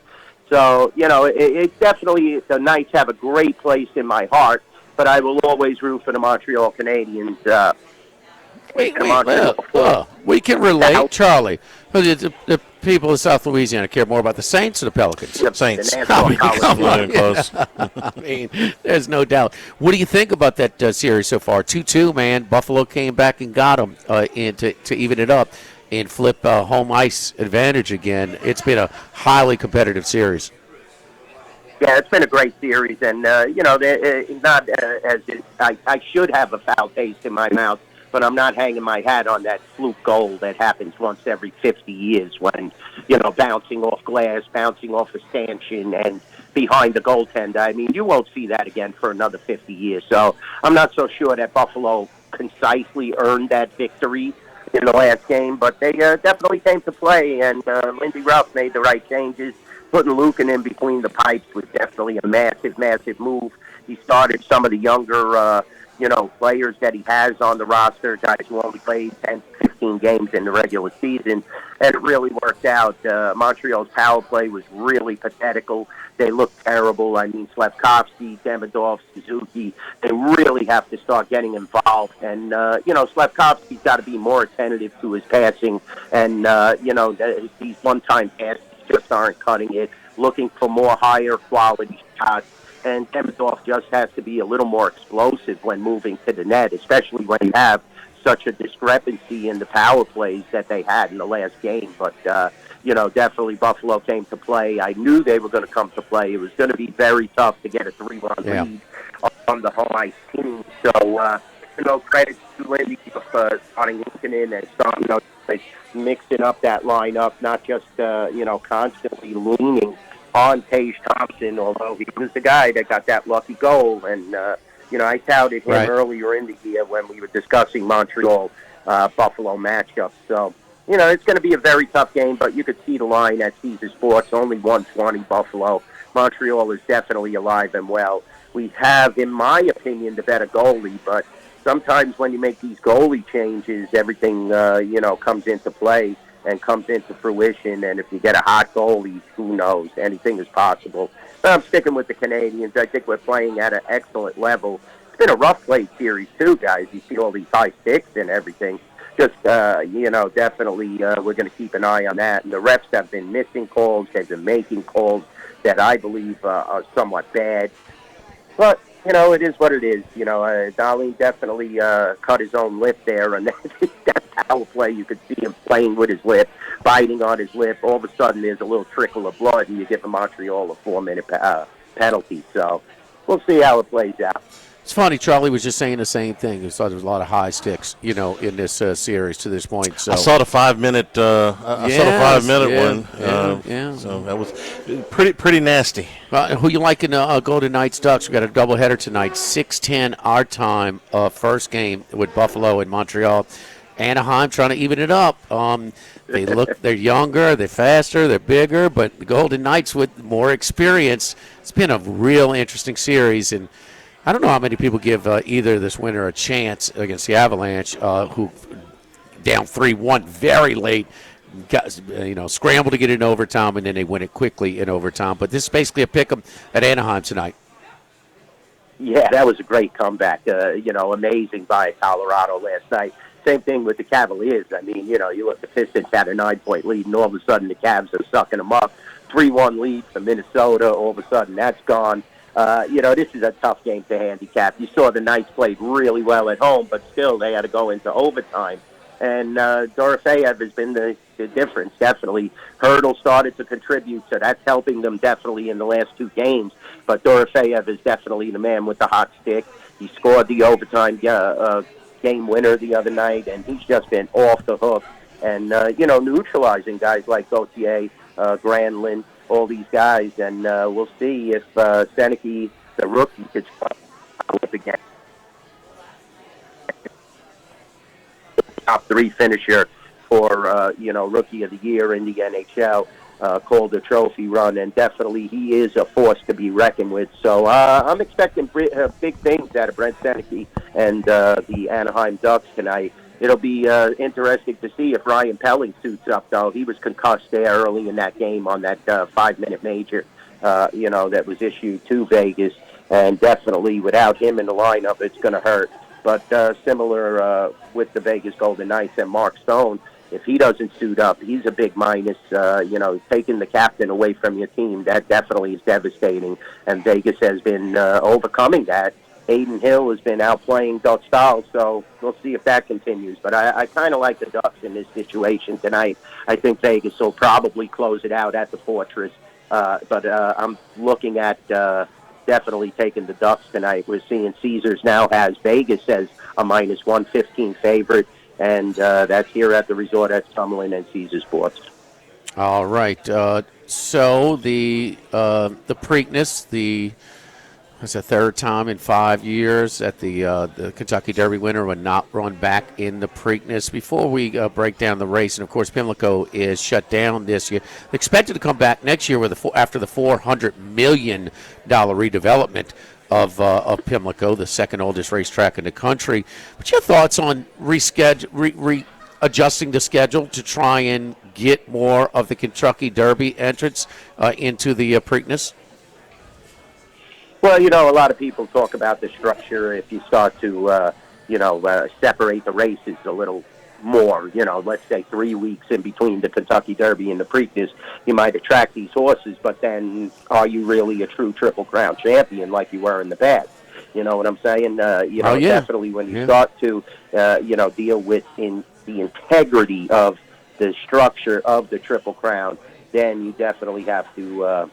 So, it's definitely, the Knights have a great place in my heart, but I will always root for the Montreal Canadiens. We can relate, Charlie. The people of South Louisiana care more about the Saints or the Pelicans? Saints. I mean, there's no doubt. What do you think about that series so far? 2-2, man. Buffalo came back and got them to even it up and flip home ice advantage again. It's been a highly competitive series. Yeah, it's been a great series, and not as I should have a foul taste in my mouth, but I'm not hanging my hat on that fluke goal that happens once every 50 years when bouncing off glass, bouncing off a stanchion, and behind the goaltender. I mean, you won't see that again for another 50 years. So I'm not so sure that Buffalo concisely earned that victory in the last game, but they definitely came to play, and Lindy Ruff made the right changes. Putting Lukin in between the pipes was definitely a massive, massive move. He started some of the younger, players that he has on the roster, guys who only played 10, 15 games in the regular season, and it really worked out. Montreal's power play was really pathetical. They looked terrible. I mean, Slavkovsky, Demidov, Suzuki, they really have to start getting involved. And, Slavkovsky's got to be more attentive to his passing. And, these one-time passes just aren't cutting it. Looking for more higher quality shots. And Demidov just has to be a little more explosive when moving to the net, especially when you have such a discrepancy in the power plays that they had in the last game. But, definitely Buffalo came to play. I knew they were going to come to play. It was going to be very tough to get a 3-run lead on the home ice team. So, credit to Lindy for starting Lincoln in and starting, mixing up that lineup, not just, constantly leaning on Tage Thompson, although he was the guy that got that lucky goal. And, I touted him earlier in the year when we were discussing Montreal-Buffalo matchup. So, it's going to be a very tough game, but you could see the line at Caesar Sports, only 120 Buffalo. Montreal is definitely alive and well. We have, in my opinion, the better goalie, but sometimes when you make these goalie changes, everything, comes into play and comes into fruition. And if you get a hot goalie, who knows? Anything is possible. But I'm sticking with the Canadians. I think we're playing at an excellent level. It's been a rough play series, too, guys. You see all these high sticks and everything. Just, definitely we're going to keep an eye on that. And the refs have been missing calls. They've been making calls that I believe are somewhat bad. But, it is what it is. Darlene definitely cut his own lip there, and that power play, you could see him playing with his lip, biting on his lip. All of a sudden, there's a little trickle of blood, and you give Montreal a 4-minute penalty. So we'll see how it plays out. It's funny, Charlie was just saying the same thing. He thought there was a lot of high sticks, in this series to this point. So I saw the 5-minute. I saw the 5-minute one. So that was pretty nasty. Who you liking? Golden Knights Ducks. We got a doubleheader tonight. 6:10 our time. First game with Buffalo and Montreal. Anaheim trying to even it up. They're younger, they're faster, they're bigger, but the Golden Knights with more experience. It's been a real interesting series, and I don't know how many people give either this winner a chance against the Avalanche, who down 3-1 very late, got, scrambled to get in overtime, and then they win it quickly in overtime. But this is basically a pick-em at Anaheim tonight. Yeah, that was a great comeback. Amazing by Colorado last night. Same thing with the Cavaliers. I mean, you look, the Pistons had a 9-point lead, and all of a sudden the Cavs are sucking them up. 3-1 lead for Minnesota. All of a sudden that's gone. This is a tough game to handicap. You saw the Knights played really well at home, but still they had to go into overtime. And Dorofeyev has been the difference, definitely. Hurdle started to contribute, so that's helping them definitely in the last 2 games. But Dorofeyev is definitely the man with the hot stick. He scored the overtime game winner the other night, and he's just been off the hook. And, neutralizing guys like Gauthier, Granlund, all these guys, and we'll see if Seneke, the rookie, could with the game. Top 3 finisher for Rookie of the Year in the NHL, called the trophy run, and definitely he is a force to be reckoned with. So I'm expecting big things out of Brent Seneke and the Anaheim Ducks tonight. It'll be interesting to see if Ryan Pelling suits up, though. He was concussed there early in that game on that 5-minute major, that was issued to Vegas. And definitely without him in the lineup, it's going to hurt. But similar with the Vegas Golden Knights and Mark Stone, if he doesn't suit up, he's a big minus. Taking the captain away from your team, that definitely is devastating. And Vegas has been overcoming that. Aiden Hill has been outplaying Dutch Stahl, so we'll see if that continues. But I kind of like the Ducks in this situation tonight. I think Vegas will probably close it out at the Fortress. But I'm looking at definitely taking the Ducks tonight. We're seeing Caesars now has Vegas as a minus 115 favorite, and that's here at the resort at Summerlin and Caesars Sports. All right. So the Preakness, it's a third time in 5 years that the Kentucky Derby winner would not run back in the Preakness. Before we break down the race, and of course Pimlico is shut down this year, expected to come back next year after the $400 million redevelopment of Pimlico, the second oldest racetrack in the country. But your thoughts on adjusting the schedule to try and get more of the Kentucky Derby entrants into the Preakness? Well, a lot of people talk about the structure. If you start to, separate the races a little more, let's say 3 weeks in between the Kentucky Derby and the Preakness, you might attract these horses, but then are you really a true Triple Crown champion like you were in the past? You know what I'm saying? Definitely when you start to, deal with the integrity of the structure of the Triple Crown, then you definitely have to,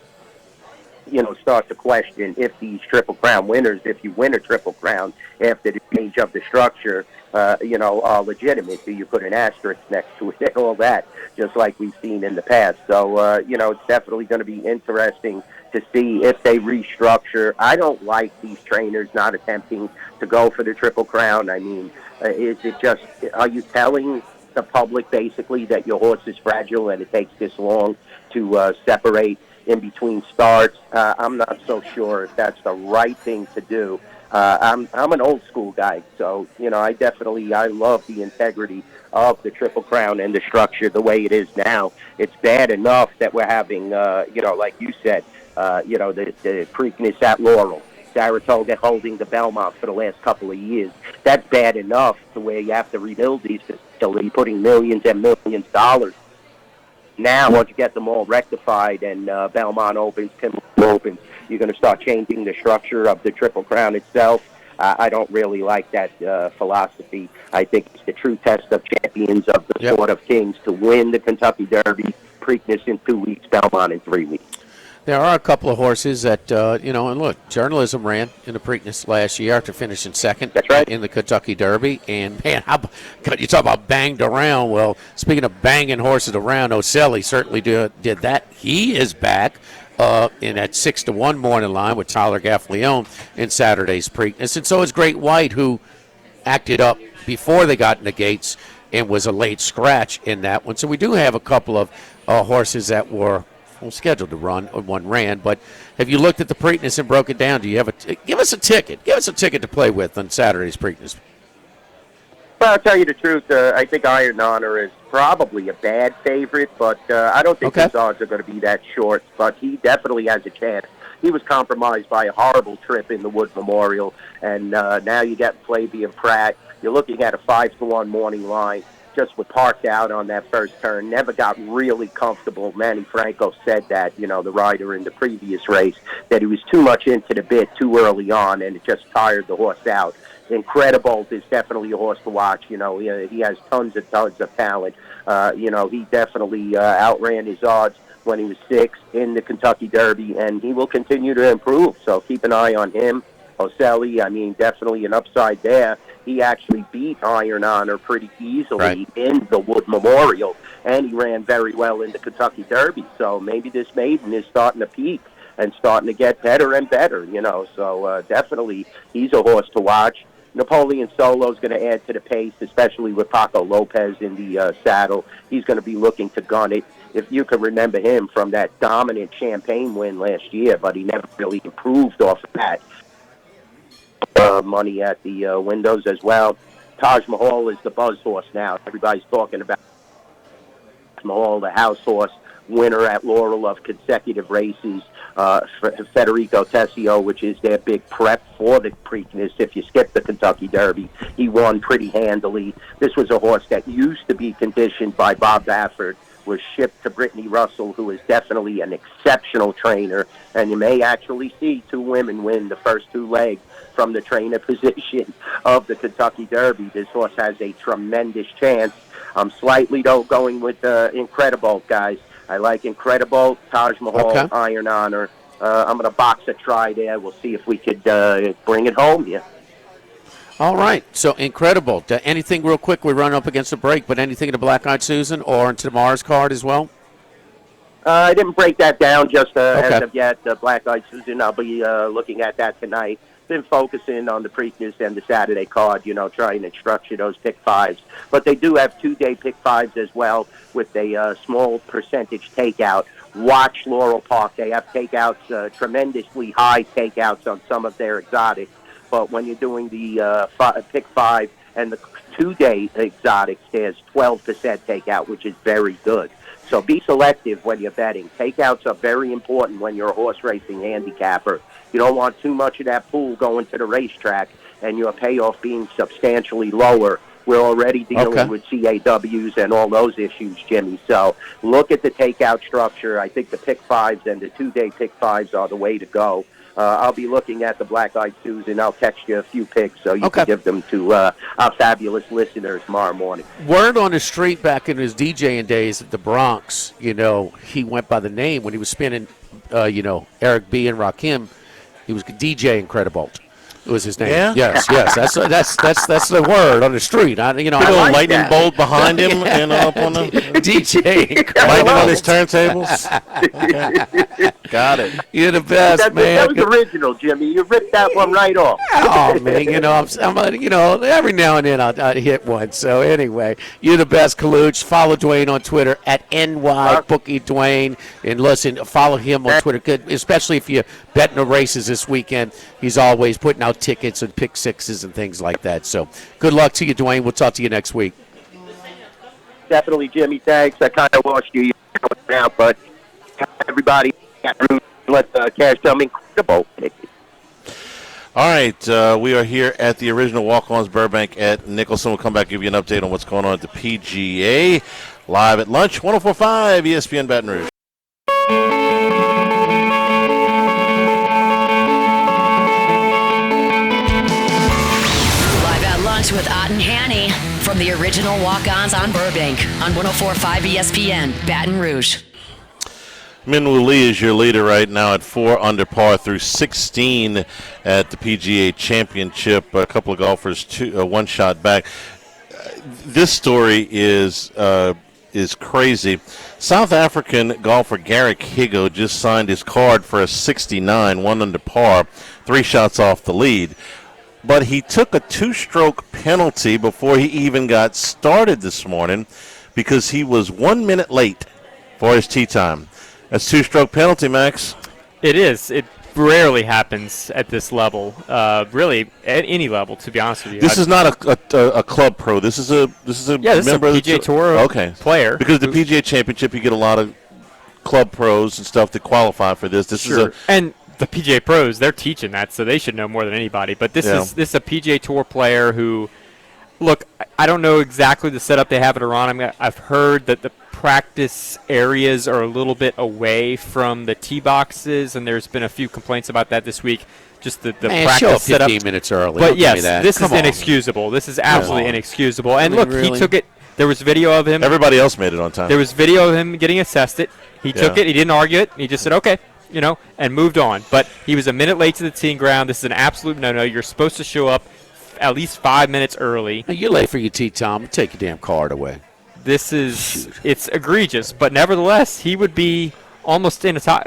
start to question if these Triple Crown winners, if you win a Triple Crown after the change of the structure, are legitimate. Do you put an asterisk next to it and all that, just like we've seen in the past? So, it's definitely going to be interesting to see if they restructure. I don't like these trainers not attempting to go for the Triple Crown. I mean, are you telling the public basically that your horse is fragile and it takes this long to separate in between starts? I'm not so sure if that's the right thing to do. I'm an old school guy, so I love the integrity of the Triple Crown and the structure the way it is now. It's bad enough that we're having, like you said, the Preakness at Laurel, Saratoga holding the Belmont for the last couple of years. That's bad enough to where you have to rebuild these facilities, putting millions and millions of dollars. Now, once you get them all rectified and Belmont opens, Pimlico opens, you're going to start changing the structure of the Triple Crown itself. I don't really like that philosophy. I think it's the true test of champions of the Sport of Kings to win the Kentucky Derby, Preakness in 2 weeks, Belmont in 3 weeks. There are a couple of horses that, and look, Journalism ran in the Preakness last year after finishing second in the Kentucky Derby. And, man, you talk about banged around. Well, speaking of banging horses around, Ocelli certainly did that. He is back in that 6-1 morning line with Tyler Gaffleone in Saturday's Preakness. And so is Great White, who acted up before they got in the gates and was a late scratch in that one. So we do have a couple of horses that were scheduled to run, or one ran. But have you looked at the Preakness and broke it down? Do you have give us a ticket? Give us a ticket to play with on Saturday's Preakness. Well, I'll tell you the truth. I think Iron Honor is probably a bad favorite, but I don't think his odds are going to be that short. But he definitely has a chance. He was compromised by a horrible trip in the Wood Memorial, and now you get Flavia Pratt. You're looking at a 5-1 morning line. Just was parked out on that first turn, never got really comfortable. Manny Franco said that, the rider in the previous race, that he was too much into the bit too early on, and it just tired the horse out. Incredible is definitely a horse to watch. He has tons of talent. He definitely outran his odds when he was 6 in the Kentucky Derby, and he will continue to improve. So keep an eye on him. Ocelli, definitely an upside there. He actually beat Iron Honor pretty easily in the Wood Memorial, and he ran very well in the Kentucky Derby. So maybe this maiden is starting to peak and starting to get better and better, So definitely he's a horse to watch. Napoleon Solo is going to add to the pace, especially with Paco Lopez in the saddle. He's going to be looking to gun it. If you can remember him from that dominant Champagne win last year, but he never really improved off of that. Money at the windows as well. Taj Mahal is the buzz horse now. Everybody's talking about Taj Mahal, the house horse, winner at Laurel of consecutive races. Federico Tessio, which is their big prep for the Preakness. If you skip the Kentucky Derby, he won pretty handily. This was a horse that used to be conditioned by Bob Baffert, was shipped to Brittany Russell, who is definitely an exceptional trainer, and you may actually see 2 women win the first 2 legs from the trainer position of the Kentucky Derby. This horse has a tremendous chance. I'm slightly, though, going with Incredible, guys. I like Incredible, Taj Mahal, Iron Honor. I'm going to box a try there. We'll see if we could bring it home here. All right, so Incredible. Anything real quick? We run up against a break, but anything in the Black Eyed Susan or into tomorrow's card as well? I didn't break that down just as of yet. Black Eyed Susan, I'll be looking at that tonight. Been focusing on the Preakness and the Saturday card, trying to structure those pick 5s. But they do have 2-day pick 5s as well with a small percentage takeout. Watch Laurel Park. They have takeouts, tremendously high takeouts on some of their exotics. But when you're doing the pick 5 and the 2-day exotics, there's 12% takeout, which is very good. So be selective when you're betting. Takeouts are very important when you're a horse racing handicapper. You don't want too much of that pool going to the racetrack and your payoff being substantially lower. We're already dealing with CAWs and all those issues, Jimmy. So look at the takeout structure. I think the pick 5s and the 2-day pick 5s are the way to go. I'll be looking at the Black Eyed Sues, and I'll text you a few picks so you can give them to our fabulous listeners tomorrow morning. Word on the street back in his DJing days at the Bronx, he went by the name when he was spinning, Eric B. and Rakim. He was DJ Incredibolt. It was his name. Yeah? Yes. That's the word on the street. A little lightning bolt behind him, up on the DJ. Lightning on his turntables. Okay. Got it. You're the best, man. That was original, Jimmy. You ripped that one right off. Oh man, I'm every now and then I hit one. So anyway, you're the best, Kaluch. Follow Dwayne on Twitter at NYBookieDwayne, and listen, follow him on Twitter, especially if you're betting the races this weekend. He's always putting out tickets and pick sixes and things like that. So good luck to you, Dwayne. We'll talk to you next week. Definitely, Jimmy. Thanks. I kind of lost you now, but everybody let the cash come incredible. All right, we are here at the original Walk-Ons Burbank at Nicholson. We'll come back and give you an update on what's going on at the PGA. Live at lunch, 104.5 ESPN Baton Rouge. With Ott and Hanny from the original Walk-Ons on Burbank on 104.5 ESPN, Baton Rouge. Minwoo Lee is your leader right now at 4 under par through 16 at the PGA Championship. A couple of golfers, one shot back. This story is crazy. South African golfer Garrick Higo just signed his card for a 69, 1 under par, 3 shots off the lead. But he took a 2-stroke penalty before he even got started this morning because he was 1 minute late for his tee time. That's 2-stroke penalty, Max. It is. It rarely happens at this level, really at any level, to be honest with you. This is not a club pro. This is a member of the PGA Tour player. Because the PGA Championship, you get a lot of club pros and stuff that qualify for this. And the PGA pros, they're teaching that, so they should know more than anybody. But this is a PGA Tour player who, look, I don't know exactly the setup they have at Iran. I've heard that the practice areas are a little bit away from the tee boxes, and there's been a few complaints about that this week. Just the practice show up setup 15 minutes early. But yes, this is inexcusable. This is absolutely inexcusable. And look, he took it. There was video of him. Everybody else made it on time. There was video of him getting assessed it. He took it. He didn't argue it. He just said, okay. And moved on. But he was a minute late to the teeing ground. This is an absolute no-no. You're supposed to show up at least 5 minutes early. You're late for your tee time. Take your damn card away. It's egregious. But nevertheless, he would be almost in a tie.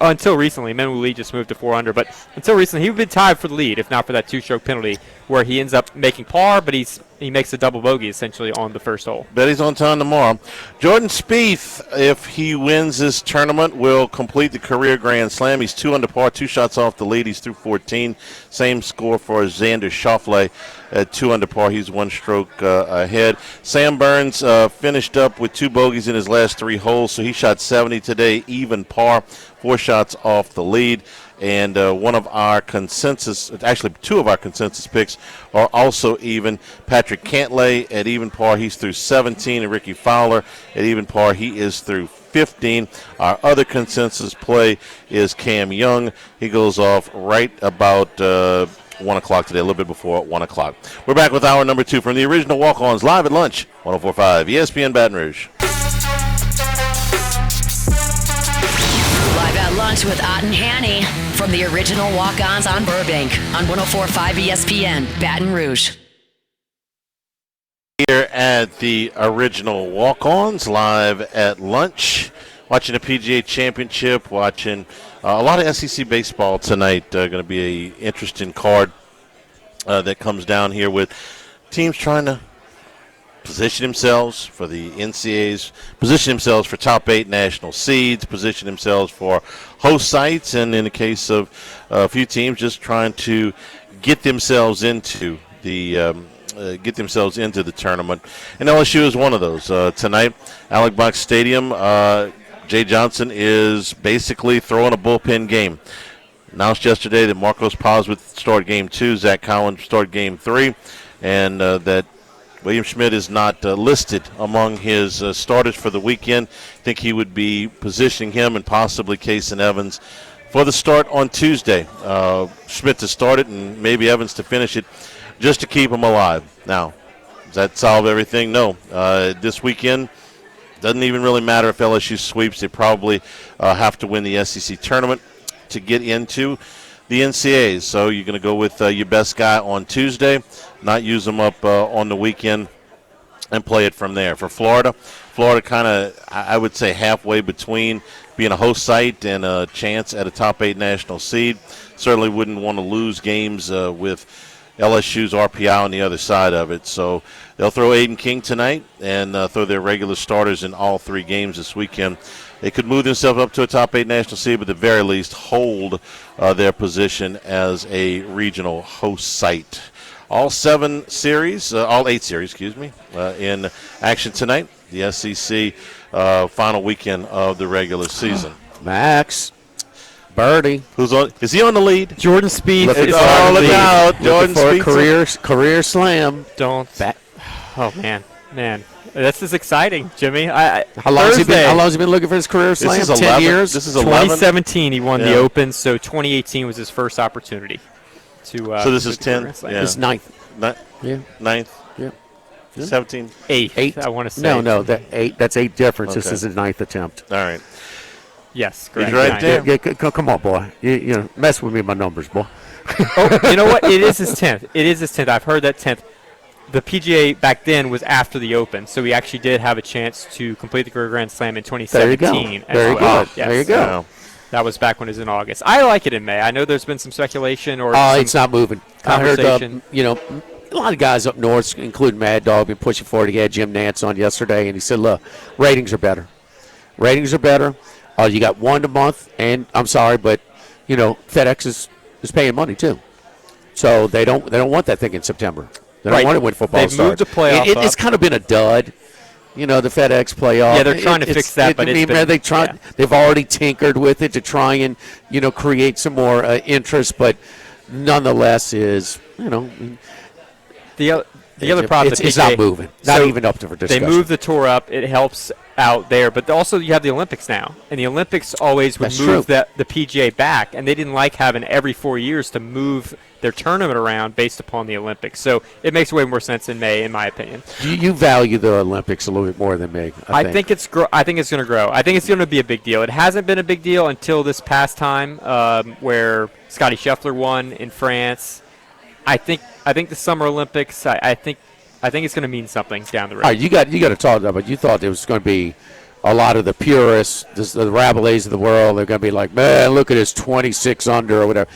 Until recently, Minwoo Lee just moved to 4 under. But until recently, he would be tied for the lead, if not for that 2-stroke penalty, where he ends up making par, but he makes a double bogey essentially on the first hole. Bet he's on time tomorrow. Jordan Spieth, if he wins this tournament, will complete the career Grand Slam. He's 2 under par, 2 shots off the lead. He's through 14. Same score for Xander Schauffele at 2 under par. He's 1 stroke ahead. Sam Burns finished up with 2 bogeys in his last 3 holes, so he shot 70 today, even par, 4 shots off the lead. And one of our consensus, actually 2 of our consensus picks are also even. Patrick Cantlay at even par, he's through 17. And Ricky Fowler at even par, he is through 15. Our other consensus play is Cam Young. He goes off right about 1 o'clock today, a little bit before 1 o'clock. We're back with hour number 2 from the original Walk-Ons live at lunch, 104.5 ESPN Baton Rouge. Lunch with Ott and Hanny from the original Walk-Ons on Burbank on 104.5 ESPN, Baton Rouge. Here at the original Walk-Ons live at lunch, watching the PGA Championship, watching a lot of SEC baseball tonight. Going to be an interesting card that comes down here with teams trying to position themselves for the NCAAs, position themselves for top 8 national seeds, position themselves for host sites, and in the case of a few teams, just trying to get themselves into the tournament. And LSU is one of those. Tonight, Alex Box Stadium, Jay Johnson is basically throwing a bullpen game. Announced yesterday that Marcos Paz would start Game 2, Zach Collins start Game 3, and that William Schmidt is not listed among his starters for the weekend. I think he would be positioning him and possibly Cason Evans for the start on Tuesday. Schmidt to start it and maybe Evans to finish it just to keep them alive. Now, does that solve everything? No. This weekend, doesn't even really matter if LSU sweeps. They probably have to win the SEC tournament to get into the NCAAs. So you're going to go with your best guy on Tuesday, not use them up on the weekend, and play it from there. For Florida kind of, I would say, halfway between being a host site and a chance at a top 8 national seed. Certainly wouldn't want to lose games with LSU's RPI on the other side of it. So they'll throw Aiden King tonight and throw their regular starters in all 3 games this weekend. They could move themselves up to a top 8 national seed, but at the very least hold their position as a regional host site. All 8 series, in action tonight. The SEC final weekend of the regular season. Max, birdie. Who's on? Is he on the lead? Jordan Spieth Look is on the lead. out. Jordan for a Spieth. career slam. Oh, man. This is exciting, Jimmy. How long has he been looking for his career slam? This is 10 years? This is 11. 2017 he won the Open, so 2018 was his first opportunity. So this is 10? Yeah. This is 9th. Yeah. 9th? Yeah. 17? 8th, I want to say. No, that's 8 difference. Okay. This is his 9th attempt. All right. Yes, correct. He's right there. Yeah, come on, boy. You mess with me with my numbers, boy. Oh, you know what? It is his 10th. I've heard that 10th. The PGA back then was after the Open, so he actually did have a chance to complete the career Grand Slam in 2017. Very good. Yes. There you go. That was back when it was in August. I like it in May. I know there's been some speculation or it's not moving. I heard, conversation. a lot of guys up north, including Mad Dog, been pushing for it. He had Jim Nantz on yesterday, and he said, look, ratings are better. You got one a month, and I'm sorry, but, FedEx is paying money, too. So they don't want that thing in September. They don't want it when football starts. They've moved the playoff up. It's kind of been a dud. The FedEx playoff. Yeah, they're trying to fix that, but they've already tinkered with it to try and, create some more interest, but nonetheless is, The other problem, it's not moving. Not even up for discussion. They moved the tour up. It helps out there. But also you have the Olympics now. And the Olympics always would move the PGA back. And they didn't like having every 4 years to move their tournament around based upon the Olympics. So it makes way more sense in May, in my opinion. You value the Olympics a little bit more than me. I think it's going to grow. I think it's going to be a big deal. It hasn't been a big deal until this past time where Scotty Scheffler won in France. I think the Summer Olympics. I think it's going to mean something down the road. All right, you got to talk about. But you thought there was going to be a lot of the purists, the Rabelais of the world. They're going to be like, man, look at this 26 under or whatever.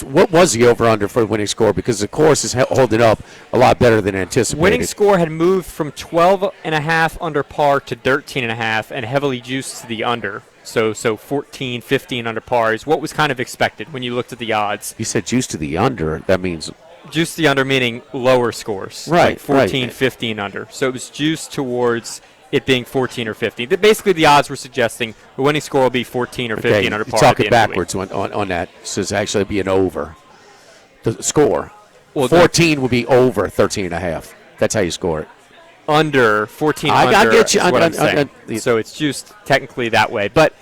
What was the over/under for the winning score? Because the course is holding up a lot better than anticipated. Winning score had moved from 12.5 under par to 13.5, and heavily juiced to the under. So 14, 15 under par is what was kind of expected when you looked at the odds. You said juice to the under. That means juice to the under meaning lower scores. Right. Like 14, 15 under. So it was juiced towards it being 14 or 15. Basically, the odds were suggesting the winning score will be 14 or 15 under par. You're talking backwards on that. So it's actually be an over. The score. Well, 14 would be over 13.5. That's how you score it. Under 14 under. I get you. Is what I'm saying. So it's juiced technically that way. But,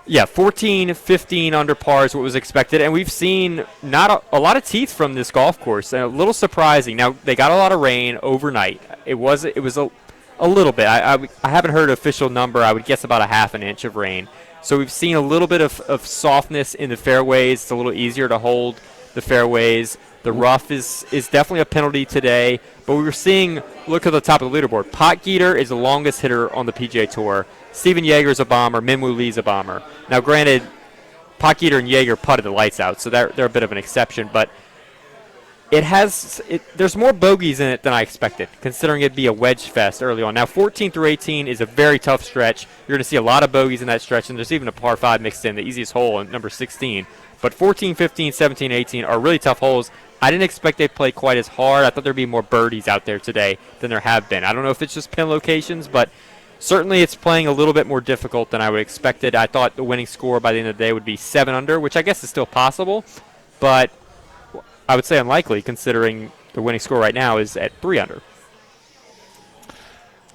yeah, 14, 15 under par is what was expected. And we've seen not a lot of teeth from this golf course. A little surprising. Now, they got a lot of rain overnight. It was a little bit. I haven't heard an official number. I would guess about a half an inch of rain. So we've seen a little bit of softness in the fairways. It's a little easier to hold the fairways. The rough is definitely a penalty today. But we were seeing, look at the top of the leaderboard. Potgieter is the longest hitter on the PGA Tour. Steven Yeager's a bomber. Minwoo Lee's a bomber. Now, granted, Potgieter and Yeager putted the lights out, so they're a bit of an exception. But there's more bogeys in it than I expected, considering it'd be a wedge fest early on. Now, 14 through 18 is a very tough stretch. You're going to see a lot of bogeys in that stretch, and there's even a par 5 mixed in, the easiest hole in number 16. But 14, 15, 17, 18 are really tough holes. I didn't expect they'd play quite as hard. I thought there'd be more birdies out there today than there have been. I don't know if it's just pin locations, but certainly it's playing a little bit more difficult than I would expected. I thought the winning score by the end of the day would be 7 under, which I guess is still possible, but I would say unlikely considering the winning score right now is at 3 under.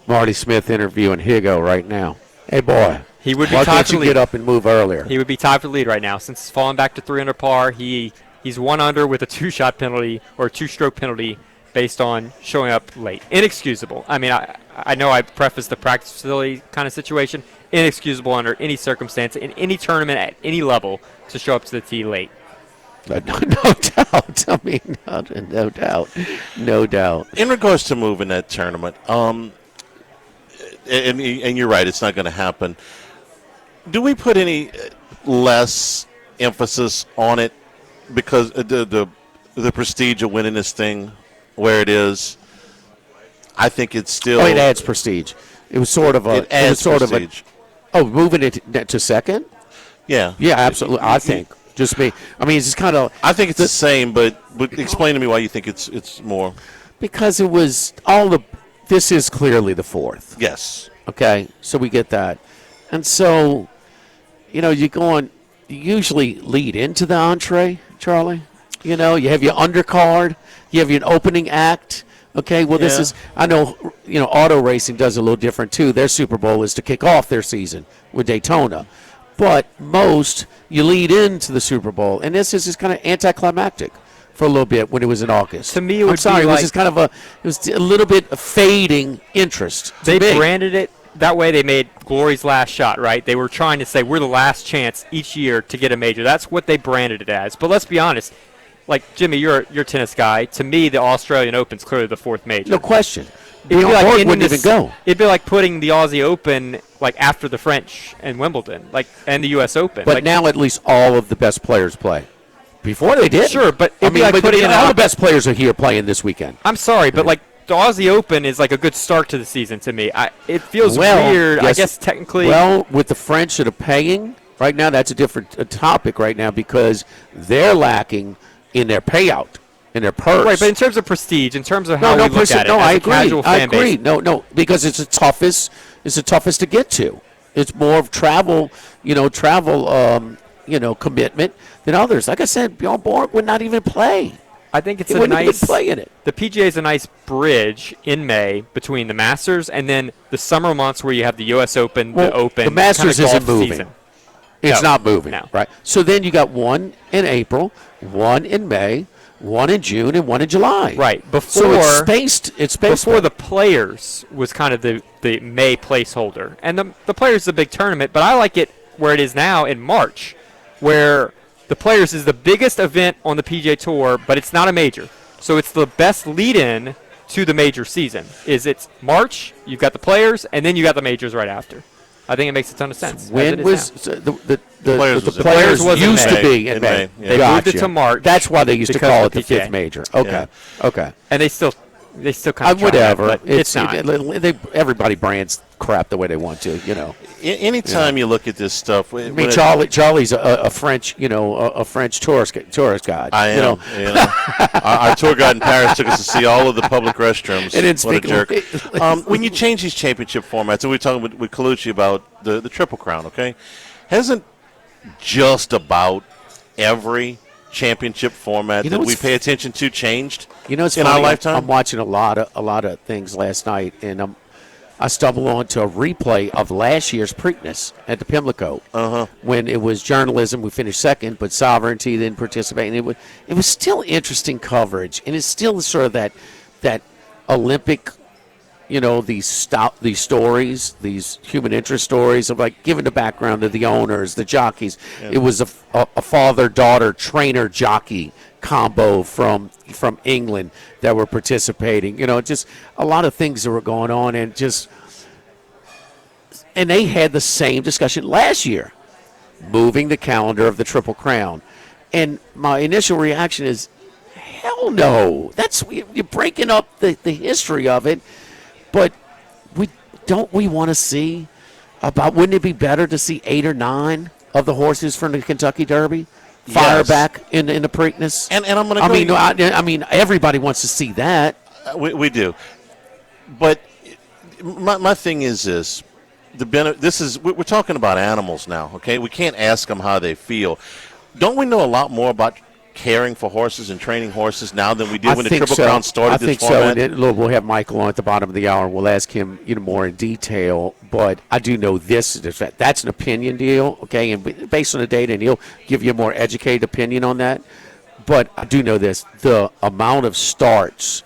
Marty Smith interviewing Higo right now. Hey, boy. He would be Why tied can't for you the lead. get up and move earlier? He would be tied for the lead right now. Since he's fallen back to 3 under par, he's 1 under with a 2-shot penalty or a 2-stroke penalty based on showing up late. Inexcusable. I mean, I know I prefaced the practice facility kind of situation. Inexcusable under any circumstance, in any tournament, at any level, to show up to the tee late. No doubt. I mean, no doubt. No doubt. In regards to moving that tournament, and you're right, it's not going to happen. Do we put any less emphasis on it because the prestige of winning this thing where it is? I think it's still. Oh, it adds prestige. It was sort of a. It adds prestige. Moving it to second. Yeah. Yeah, absolutely. I think. Just me. I mean, it's just kind of. I think it's the same, but explain to me why you think it's more. Because it was this is clearly the fourth. Yes. Okay, so we get that. And so, you usually lead into the entree, Charlie. You have your undercard, you have your opening act. Okay, well, this is, I know, auto racing does a little different too. Their Super Bowl is to kick off their season with Daytona. But most, you lead into the Super Bowl, and this is just kind of anticlimactic for a little bit when it was in August. To me, it was just kind of it was a little bit of fading interest. They branded it that way. They made Glory's last shot, right? They were trying to say we're the last chance each year to get a major. That's what they branded it as. But let's be honest. Like, Jimmy, you're a tennis guy. To me, the Australian Open's clearly the fourth major. No question. It'd be like wouldn't even go. It'd be like putting the Aussie Open after the French and Wimbledon, and the U.S. Open. But now at least all of the best players play. Before they did. Sure, but it'd be like putting all the best players are here playing this weekend. I'm sorry, but the Aussie Open is a good start to the season to me. It feels weird. Yes, I guess technically. Well, with the French that are paying right now, that's a different topic right now because they're lacking in their payout, in their purse. Right, but in terms of prestige, in terms of how we look at it, I agree. Casual fan base. No, because it's the toughest to get to. It's more of travel commitment than others. Like I said, Bjorn Borg would not even play. I think it's wouldn't even play in it. The PGA is a nice bridge in May between the Masters and then the summer months where you have the U.S. Open, the Open. The Masters isn't moving. Season. It's not moving, no. Right? So then you got one in April, one in May, one in June, and one in July. Right. So it's spaced. Before the Players was kind of the May placeholder. And the Players is a big tournament, but I like it where it is now in March, where the Players is the biggest event on the PGA Tour, but it's not a major. So it's the best lead-in to the major season. It's March, you've got the Players, and then you got the majors right after. I think it makes a ton of sense. When was the Players used to be in May? Yeah. They moved it to March. That's why they used to call it the fifth PGA. major. Okay. And they still kind of whatever. But it's not. Everybody brands crap the way they want to. Anytime you look at this stuff, I mean, Charlie's a French, a French tourist guide. I am. Our tour guide in Paris took us to see all of the public restrooms. What a jerk! When you change these championship formats, and we were talking with Colucci about the Triple Crown, okay, hasn't just about every championship format that we pay attention to changed? It's in funny, our lifetime. I'm watching a lot of things last night, and I stumbled onto a replay of last year's Preakness at the Pimlico when it was journalism. We finished second, but Sovereignty didn't participate. And it was still interesting coverage, and it's still sort of that Olympic, these stories, these human interest stories of giving the background to the owners, the jockeys. Yeah. It was a father-daughter trainer-jockey combo from England that were participating. Just a lot of things that were going on, and they had the same discussion last year, moving the calendar of the Triple Crown. And my initial reaction is, hell no. You're breaking up the history of it. But we want to see wouldn't it be better to see 8 or 9 of the horses from the Kentucky Derby fire back in the Preakness? And I'm going to I mean, everybody wants to see that. We do. But my thing is this. We're talking about animals now, okay? We can't ask them how they feel. Don't we know a lot more about caring for horses and training horses now than we did when the Triple Crown started this format? I think so. And we'll have Michael on at the bottom of the hour. We'll ask him more in detail. But I do know this. That's an opinion deal, okay, and based on the data, and he'll give you a more educated opinion on that. But I do know this. The amount of starts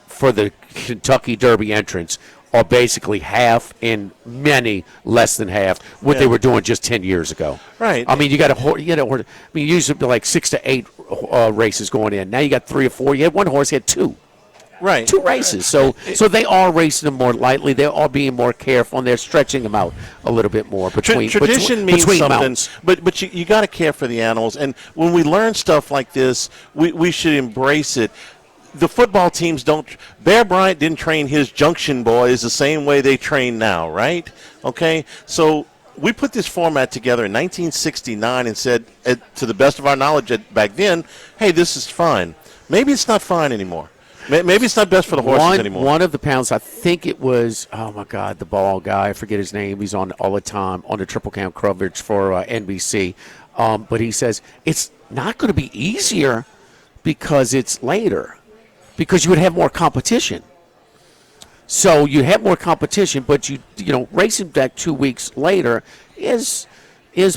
for the Kentucky Derby entrants are basically half, and many less than half what they were doing just 10 years ago. Right. I mean, you got a horse. I mean, usually like 6 to 8 races going in. Now you got 3 or 4. You had one horse had 2. Right. 2 races. So they are racing them more lightly. They are being more careful, and they're stretching them out a little bit more between tradition means between something. mounts. But you got to care for the animals, and when we learn stuff like this, we should embrace it. The football teams don't. Bear Bryant didn't train his Junction boys the same way they train now, right? Okay, so we put this format together in 1969 and said, to the best of our knowledge back then, hey, this is fine. Maybe it's not fine anymore. Maybe it's not best for the horses anymore. One of the pounds, I think it was, oh my God, the ball guy. I forget his name. He's on all the time on the Triple Crown coverage for NBC. But he says it's not going to be easier because it's later. Because you would have more competition. So you have more competition, but racing back 2 weeks later is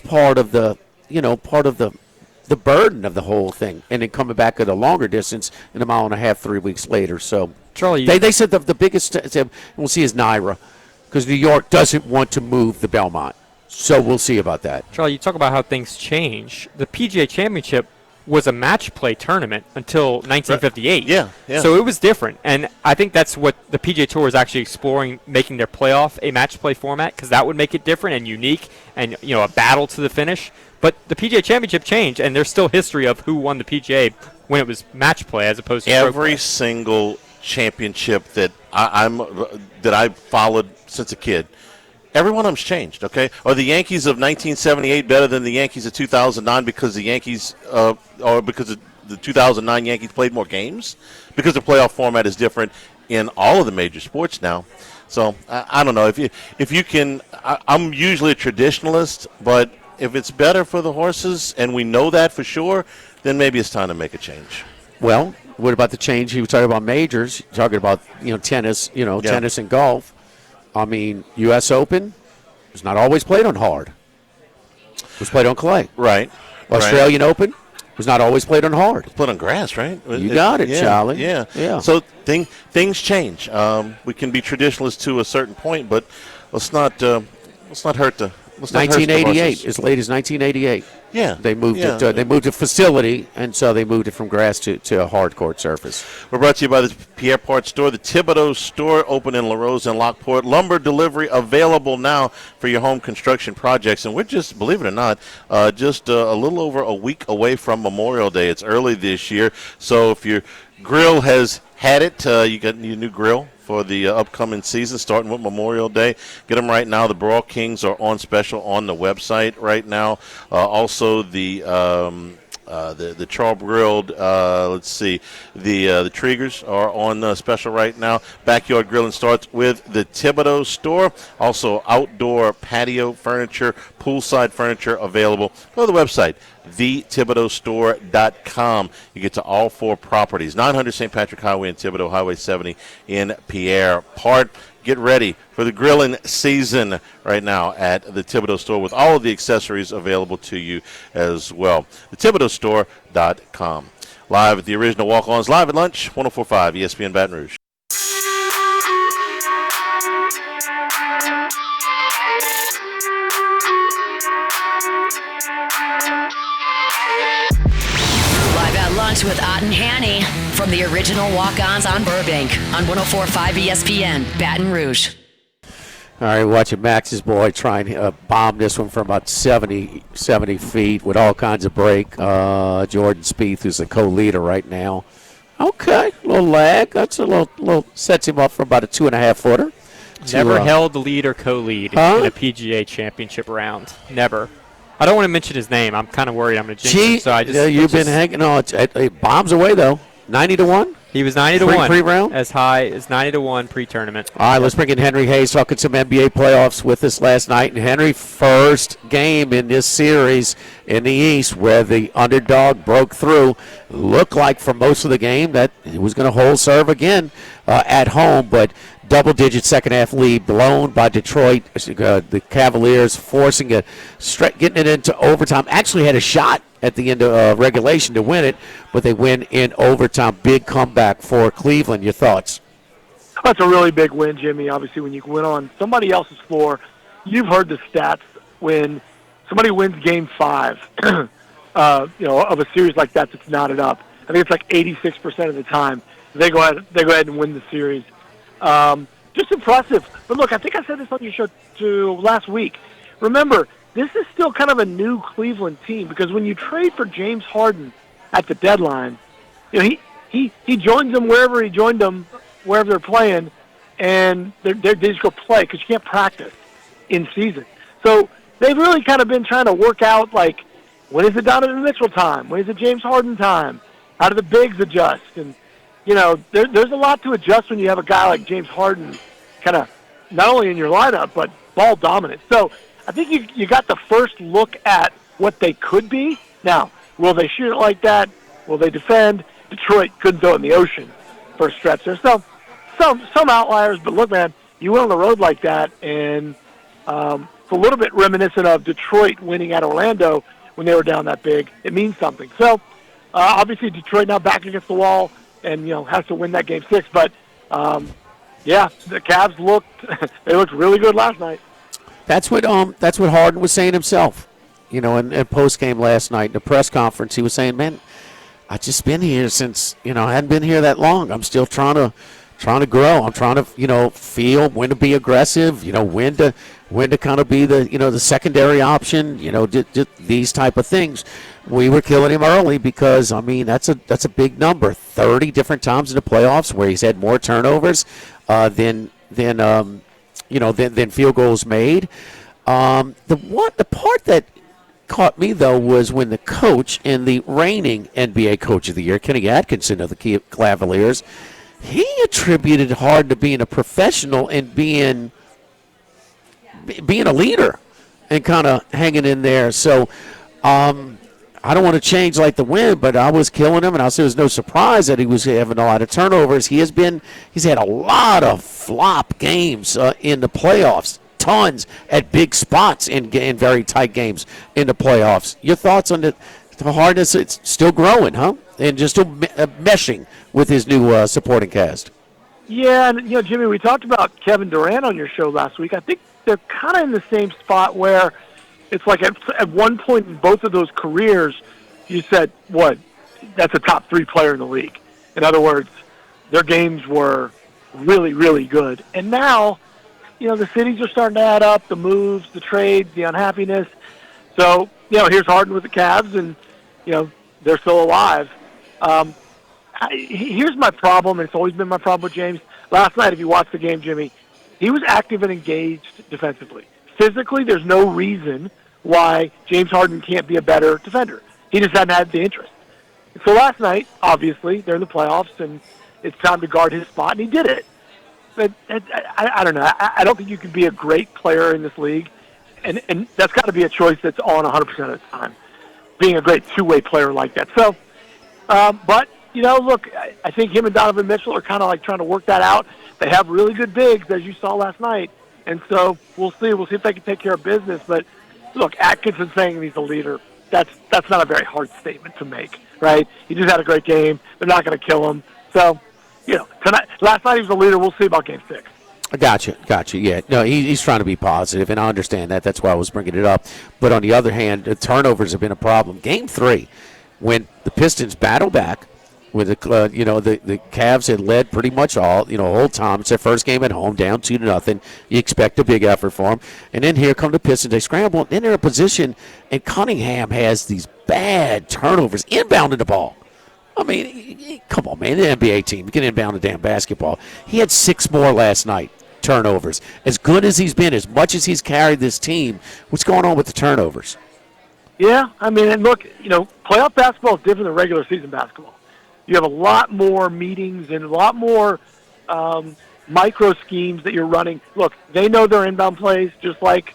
part of the burden of the whole thing, and then coming back at a longer distance in a mile and a half 3 weeks later. So Charlie, they said the biggest we'll see is Naira, because New York doesn't want to move the Belmont. So we'll see about that. Charlie, you talk about how things change. The PGA Championship was a match play tournament until 1958. Yeah. So it was different, and I think that's what the PGA Tour is actually exploring, making their playoff a match play format, because that would make it different and unique, and a battle to the finish. But the PGA Championship changed, and there's still history of who won the PGA when it was match play as opposed to every single championship that I followed since a kid. Every one of them's changed, okay? Are the Yankees of 1978 better than the Yankees of 2009 because the Yankees, or because the 2009 Yankees played more games? Because the playoff format is different in all of the major sports now. So I don't know if you can. I'm usually a traditionalist, but if it's better for the horses, and we know that for sure, then maybe it's time to make a change. Well, what about the change? You were talking about majors. You're talking about tennis, tennis and golf. I mean, U.S. Open was not always played on hard. It was played on clay. Right. Australian Open was not always played on hard. It's played on grass, right? You got it, Charlie. Yeah. So things change. We can be traditionalists to a certain point, but let's not hurt the. 1988, as late as 1988. Yeah, they moved it. They moved a facility, and so they moved it from grass to a hard court surface. We're brought to you by the Pierre Part Store, the Thibodeau Store, open in La Rose and Lockport. Lumber delivery available now for your home construction projects, and we're just, believe it or not, just a little over a week away from Memorial Day. It's early this year, so if your grill has had it, you got your new grill for the upcoming season, starting with Memorial Day. Get them right now. The Brawl Kings are on special on the website right now. Also, the char-grilled, let's see, the Triggers are on special right now. Backyard grilling starts with the Thibodeau Store. Also, outdoor patio furniture, poolside furniture available. Go to the website, thethibodeaustore.com. You get to all 4 properties, 900 St. Patrick Highway in Thibodaux, Highway 70 in Pierre Part. Get ready for the grilling season right now at the Thibodeau Store with all of the accessories available to you as well. thethibodeaustore.com. Live at the original Walk-Ons, live at lunch, 104.5 ESPN Baton Rouge. Lunch with Ott and Hanny from the original Walk-Ons on Burbank on 104.5 ESPN, Baton Rouge. All right, watching Max's boy try and bomb this one from about 70 feet with all kinds of break. Jordan Spieth, who's the co-leader right now. Okay, a little lag. That's a little sets him up for about a 2.5 footer. Never held the lead or co-lead in a PGA Championship round. Never. I don't want to mention his name. I'm kind of worried I'm going to jinx him. So you've been hanging on. It bombs away, though. 90-1? He was 90-1. Pre-round? As high as 90-1 pre-tournament. All right, let's bring in Henry Hayes, talking some NBA playoffs with us last night. And Henry, first game in this series in the East where the underdog broke through. Looked like for most of the game that he was going to hold serve again at home, but double-digit second-half lead blown by Detroit. The Cavaliers forcing getting it into overtime. Actually had a shot at the end of regulation to win it, but they win in overtime. Big comeback for Cleveland. Your thoughts? That's a really big win, Jimmy. Obviously, when you win on somebody else's floor, you've heard the stats when somebody wins Game 5, of a series like that that's knotted up. I think it's like 86% of the time they go ahead and win the series. Just impressive. But look, I think I said this on your show last week. Remember, this is still kind of a new Cleveland team because when you trade for James Harden at the deadline, he joins them wherever he joined them, wherever they're playing, and they just go play because you can't practice in season. So they've really kind of been trying to work out, like, when is it Donovan Mitchell time? When is it James Harden time? How do the bigs adjust? And, there's a lot to adjust when you have a guy like James Harden kind of not only in your lineup, but ball dominant. So I think you got the first look at what they could be. Now, will they shoot it like that? Will they defend? Detroit couldn't throw it in the ocean for a stretch there. So some outliers, but look, man, you went on the road like that, and it's a little bit reminiscent of Detroit winning at Orlando when they were down that big. It means something. So obviously Detroit now back against the wall and has to win that Game 6. But the Cavs looked really good last night. That's what Harden was saying himself. In post game last night in the press conference, he was saying, "Man, I just been here since I hadn't been here that long. I'm still trying to grow. I'm trying to feel when to be aggressive. When to kind of be the secondary option. These type of things." We were killing him early because that's a big number. 30 different times in the playoffs where he's had more turnovers than field goals made. The part that caught me though was when the coach and the reigning NBA Coach of the Year, Kenny Atkinson of the Cavaliers, he attributed Harden to being a professional and being a leader and kind of hanging in there. So I don't want to change like the wind, but I was killing him, and I said it was no surprise that he was having a lot of turnovers. He's had a lot of flop games in the playoffs, tons at big spots in very tight games in the playoffs. Your thoughts on the hardness? It's still growing, huh? And just still meshing with his new supporting cast. Yeah, and Jimmy, we talked about Kevin Durant on your show last week. I think they're kind of in the same spot where it's like at one point in both of those careers, you said, what, that's a top 3 player in the league. In other words, their games were really, really good. And now, the cities are starting to add up, the moves, the trades, the unhappiness. So, here's Harden with the Cavs, and, they're still alive. Here's my problem, and it's always been my problem with James. Last night, if you watched the game, Jimmy, he was active and engaged defensively. Physically, there's no reason why James Harden can't be a better defender. He just hadn't had the interest. So last night, obviously, they're in the playoffs, and it's time to guard his spot, and he did it. But I don't know. I don't think you can be a great player in this league, and that's got to be a choice that's on 100% of the time, being a great two-way player like that. So, but, look, I think him and Donovan Mitchell are kind of like trying to work that out. They have really good bigs, as you saw last night. And so we'll see. We'll see if they can take care of business. But, look, Atkinson saying he's a leader, that's not a very hard statement to make, right? He just had a great game. They're not going to kill him. So, last night he was a leader. We'll see about Game 6. Gotcha. Yeah. No, he's trying to be positive, and I understand that. That's why I was bringing it up. But on the other hand, the turnovers have been a problem. Game 3, when the Pistons battle back, with the Cavs had led pretty much whole time. It's their first game at home, down 2-0. You expect a big effort for them, and then here come the Pistons. They scramble, and then they're in a position, and Cunningham has these bad turnovers, inbounding the ball. I mean, come on, man, the NBA team, you can inbound the damn basketball. He had 6 more last night, turnovers. As good as he's been, as much as he's carried this team, what's going on with the turnovers? Yeah, I mean, and look, playoff basketball is different than regular season basketball. You have a lot more meetings and a lot more micro schemes that you're running. Look, they know their inbound plays just like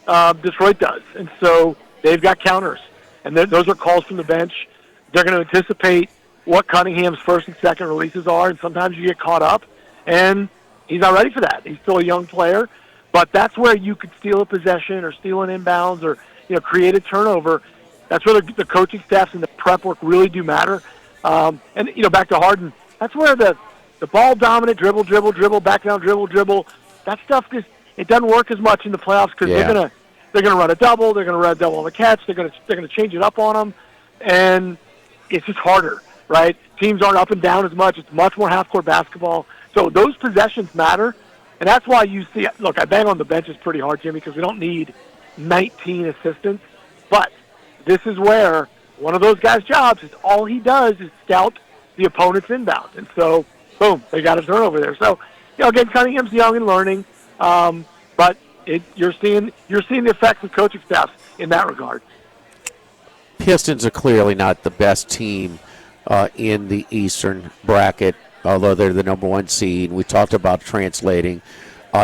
Detroit does, and so they've got counters, and those are calls from the bench. They're going to anticipate what Cunningham's first and second releases are, and sometimes you get caught up, and he's not ready for that. He's still a young player, but that's where you could steal a possession or steal an inbounds or create a turnover. That's where the coaching staffs and the prep work really do matter. And back to Harden, that's where the ball dominant dribble, back down dribble. That stuff it doesn't work as much in the playoffs because they're gonna run a double, they're gonna run a double on the catch, they're gonna change it up on them, and it's just harder, right? Teams aren't up and down as much. It's much more half-court basketball. So those possessions matter, and that's why you see. Look, I bang on the benches pretty hard, Jimmy, because we don't need 19 assistants, but this is where one of those guys' jobs is all he does is scout the opponent's inbound. And so, boom, they got a turnover there. So, again, Cunningham's young and learning, but you're seeing the effects of coaching staffs in that regard. Pistons are clearly not the best team in the Eastern bracket, although they're the number one seed. We talked about translating.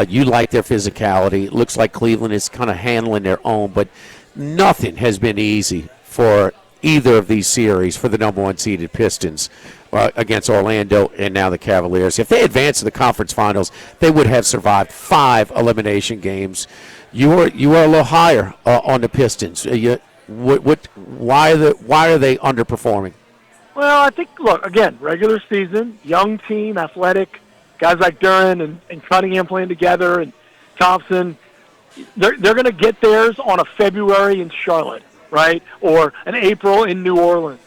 You like their physicality. It looks like Cleveland is kind of handling their own, but nothing has been easy for either of these series for the number one seeded Pistons against Orlando and now the Cavaliers. If they advanced to the conference finals, they would have survived 5 elimination games. You are a little higher on the Pistons. Why are they underperforming? Well, I think, look, again, regular season, young team, athletic, guys like Duran and Cunningham playing together and Thompson, they're going to get theirs on a February in Charlotte, right, or an April in New Orleans.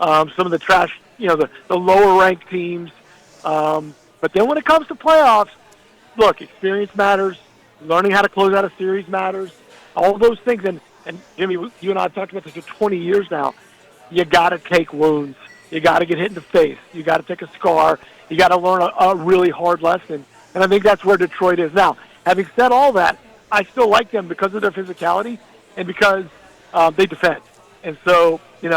Some of the trash, the lower-ranked teams. But then when it comes to playoffs, look, experience matters. Learning how to close out a series matters. All those things. And Jimmy, you and I have talked about this for 20 years now. You got to take wounds. You got to get hit in the face. You got to take a scar. You got to learn a really hard lesson. And I think that's where Detroit is now. Having said all that, I still like them because of their physicality and because they defend. And so, they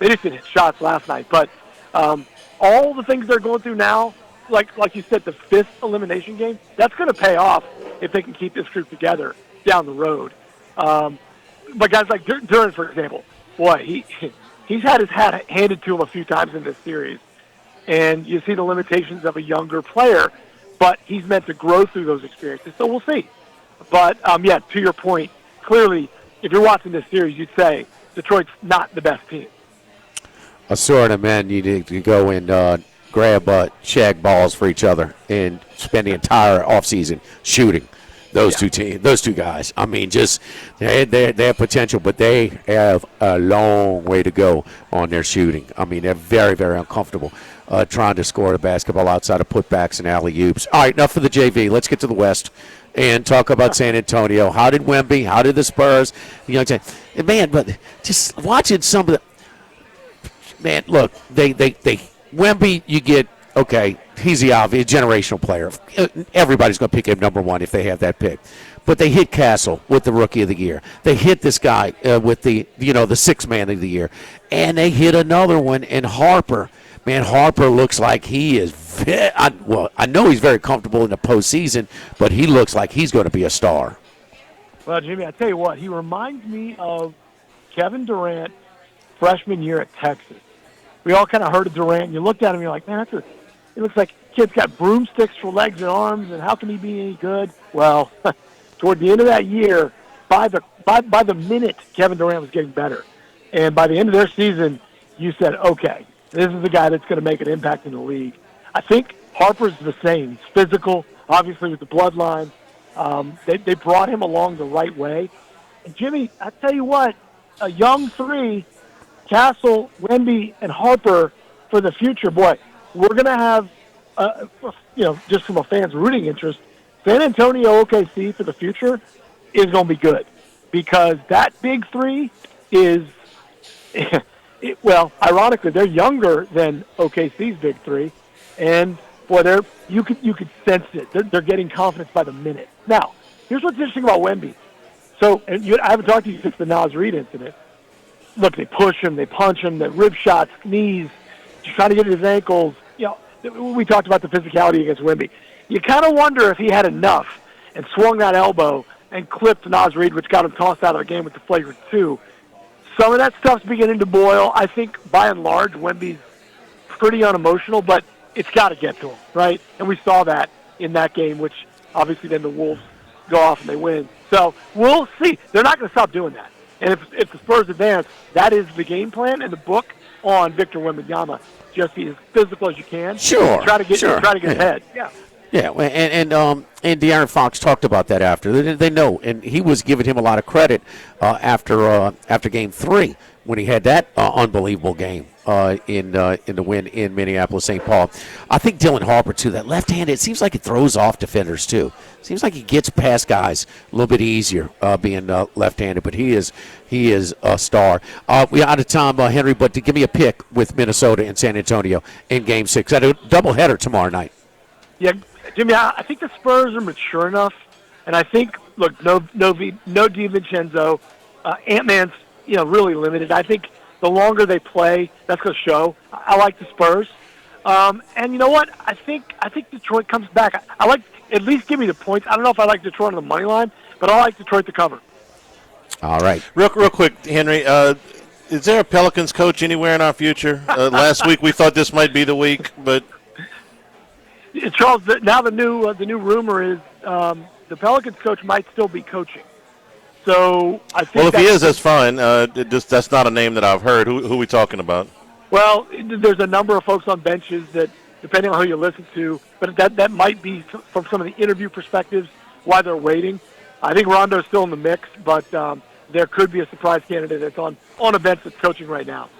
just didn't hit shots last night. But all the things they're going through now, like you said, the 5th elimination game, that's going to pay off if they can keep this group together down the road. But guys like Duran, for example, boy, he's had his hat handed to him a few times in this series. And you see the limitations of a younger player, but he's meant to grow through those experiences. So we'll see. But, to your point, clearly, if you're watching this series, you'd say Detroit's not the best team. A sort of men, you need to go and grab shag balls for each other and spend the entire offseason shooting those two guys. I mean, just they have potential, but they have a long way to go on their shooting. I mean, they're very, very uncomfortable trying to score the basketball outside of putbacks and alley-oops. All right, enough for the JV. Let's get to the West and talk about San Antonio. How did Wemby? How did the Spurs? Man, but just watching some of the man. Look, they Wemby. You get okay. He's the obvious generational player. Everybody's going to pick him number one if they have that pick. But they hit Castle with the Rookie of the Year. They hit this guy with the Sixth Man of the Year, and they hit another one in Harper. Man, Harper looks like he is. I know he's very comfortable in the postseason, but he looks like he's going to be a star. Well, Jimmy, I tell you what, he reminds me of Kevin Durant freshman year at Texas. We all kind of heard of Durant, and you looked at him, and you're like, man, it looks like kid's got broomsticks for legs and arms, and how can he be any good? Well, toward the end of that year, by the minute, Kevin Durant was getting better. And by the end of their season, you said, okay, this is the guy that's going to make an impact in the league. I think Harper's the same. He's physical, obviously with the bloodline. They brought him along the right way. And Jimmy, I tell you what, a young three, Castle, Wemby, and Harper for the future, boy, we're going to have, just from a fan's rooting interest, San Antonio OKC for the future is going to be good because that big three is, ironically, they're younger than OKC's big three, and boy, you could sense it. They're getting confidence by the minute. Now, here's what's interesting about Wemby. So, I haven't talked to you since the Nas Reed incident. Look, they push him, they punch him, they rib shots, knees. You're trying to get his ankles. We talked about the physicality against Wemby. You kind of wonder if he had enough and swung that elbow and clipped Naz Reid, which got him tossed out of the game with the flagrant 2. Some of that stuff's beginning to boil. I think, by and large, Wemby's pretty unemotional, but it's got to get to him, right? And we saw that in that game, which obviously then the Wolves go off and they win. So we'll see. They're not going to stop doing that. And if the Spurs advance, that is the game plan and the book on Victor Wembanyama. Just be as physical as you can. Sure. Try to get ahead. Yeah. Yeah, and De'Aaron Fox talked about that after. They know, and he was giving him a lot of credit after Game 3 when he had that unbelievable game in the win in Minneapolis, St. Paul. I think Dylan Harper too. That left-handed, it seems like it throws off defenders too. Seems like he gets past guys a little bit easier being left-handed, but he is a star. We're out of time, Henry, but to give me a pick with Minnesota and San Antonio in Game 6. I do a doubleheader tomorrow night. Yeah, Jimmy, I think the Spurs are mature enough, and I think, look, no DiVincenzo, Ant-Man's, really limited. I think the longer they play, that's going to show. I like the Spurs, and you know what? I think Detroit comes back. I like at least give me the points. I don't know if I like Detroit on the money line, but I like Detroit to cover. All right, real quick, Henry. Is there a Pelicans coach anywhere in our future? Last week we thought this might be the week, but. Charles, now the new rumor is the Pelicans coach might still be coaching. So I think. Well, if he is, that's fine. That's not a name that I've heard. Who are we talking about? Well, there's a number of folks on benches that, depending on who you listen to, but that might be from some of the interview perspectives why they're waiting. I think Rondo's still in the mix, but there could be a surprise candidate that's on a bench that's coaching right now.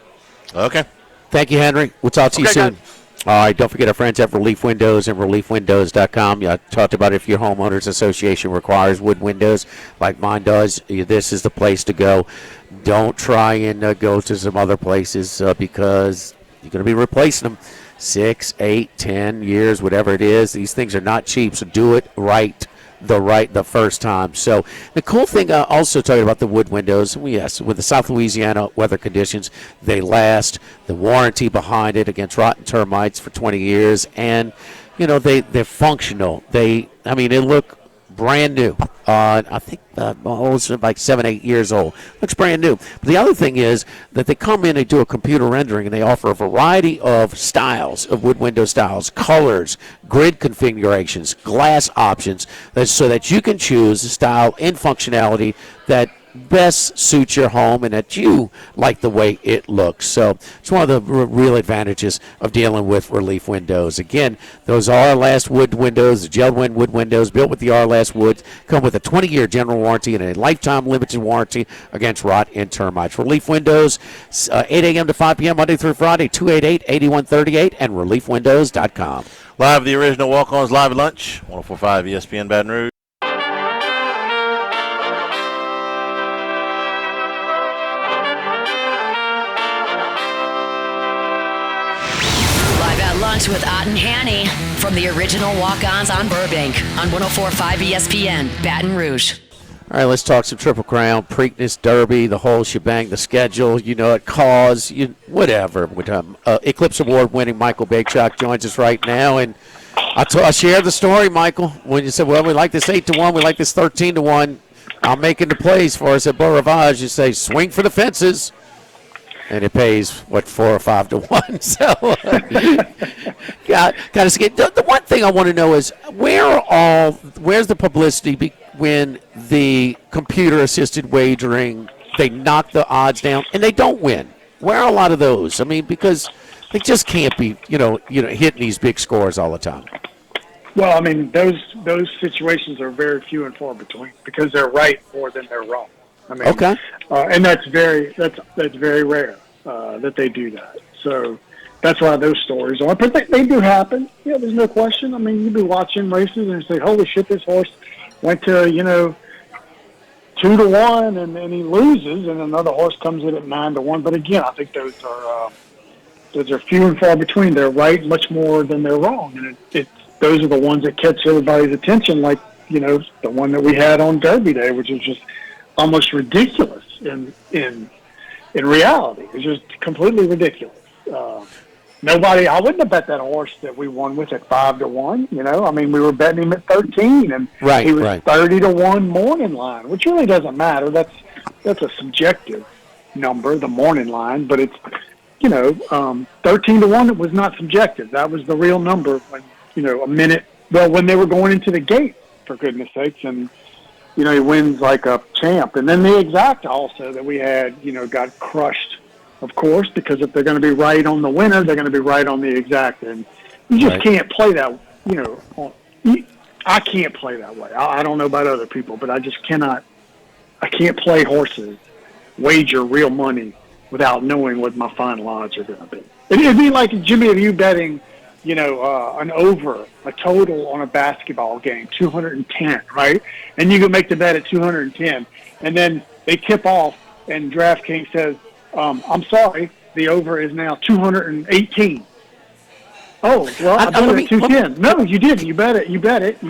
Okay. Thank you, Henry. We'll talk to you soon. Guys. All right, don't forget our friends at Relief Windows and ReliefWindows.com. I talked about if your homeowners association requires wood windows like mine does, this is the place to go. Don't try and go to some other places because you're going to be replacing them 6, 8, 10 years, whatever it is. These things are not cheap, so do it right the first time. So the cool thing also talking about the wood windows, yes, with the South Louisiana weather conditions, they last. The warranty behind it against rotten termites for 20 years, and they're functional. They look brand new. I think it's like 7, 8 years old. Looks brand new. But the other thing is that they come in and do a computer rendering, and they offer a variety of styles, of wood window styles, colors, grid configurations, glass options, so that you can choose a style and functionality that best suits your home and that you like the way it looks. So it's one of the real advantages of dealing with Relief Windows. Again, those R-Last wood windows, the gel-wind wood windows built with the R-Last wood, come with a 20-year general warranty and a lifetime limited warranty against rot and termites. Relief Windows, 8 a.m. to 5 p.m. Monday through Friday, 288-8138 and reliefwindows.com. Live, the original Walk-Ons live at lunch, 104.5 ESPN Baton Rouge. With Ott and Hanny from the original Walk-Ons on Burbank on 104.5 ESPN, Baton Rouge. All right, let's talk some Triple Crown, Preakness, Derby, the whole shebang, the schedule, cause, whatever. Eclipse Award-winning Michael Bachok joins us right now, and I shared the story, Michael, when you said, well, we like this 8-1, we like this 13-1. I'm making the plays for us at Beau Rivage. You say, swing for the fences. And it pays, 4 or 5 to 1. So, got to see. The one thing I want to know is where's the publicity when the computer-assisted wagering, they knock the odds down and they don't win? Where are a lot of those? I mean, because they just can't be, hitting these big scores all the time. Well, I mean, those situations are very few and far between because they're right more than they're wrong. I mean, okay. And that's very rare that they do that. So that's why those stories are. But they do happen. Yeah, there's no question. I mean, you'd be watching races and say, holy shit, this horse went to, 2-1 and he loses, and another horse comes in at 9-1. But again, I think those are few and far between. They're right much more than they're wrong, and those are the ones that catch everybody's attention, like the one that we had on Derby Day, which is just almost ridiculous in reality. It's just completely ridiculous. I wouldn't have bet that horse that we won with at 5-1. I mean, we were betting him at 13, and he was 30-1 morning line, which really doesn't matter. That's a subjective number, the morning line, but it's 13-1. It was not subjective. That was the real number when when they were going into the gate, for goodness sakes, and he wins like a champ. And then the exacta also that we had, got crushed, of course, because if they're going to be right on the winner, they're going to be right on the exacta. And you just can't play that, I can't play that way. I don't know about other people, but I just cannot. I can't play horses, wager real money without knowing what my final odds are going to be. It'd be like, Jimmy, if you betting, an over, a total on a basketball game, 210, right? And you can make the bet at 210, and then they tip off, and DraftKings says, I'm sorry, the over is now 218. Oh, well, I bet it at 210. No, you didn't. You bet it. I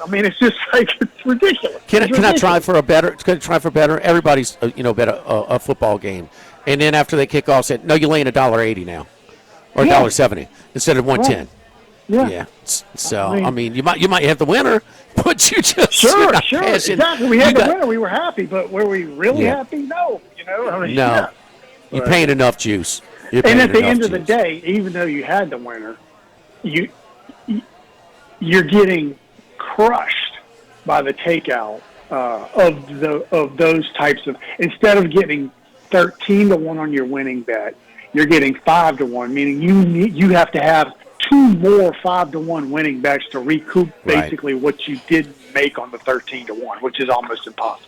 mean, it's just like, it's ridiculous. Can I try for a better? Can I try for better? Everybody's, bet a football game. And then after they kick off, said, no, you're laying $1.80 now. Or $1.70 instead of $1.10. Yeah. So I mean, you might have the winner, but you just sure exactly. We had the winner. We were happy, but were we really happy? No. No. You're paying enough juice. And at the end of the day, even though you had the winner, you're getting crushed by the takeout of those types of. Instead of getting 13-1 on your winning bet, you're getting 5-1, meaning you have to have 2 more 5-1 winning bets to recoup basically what you didn't make on the 13-1, which is almost impossible.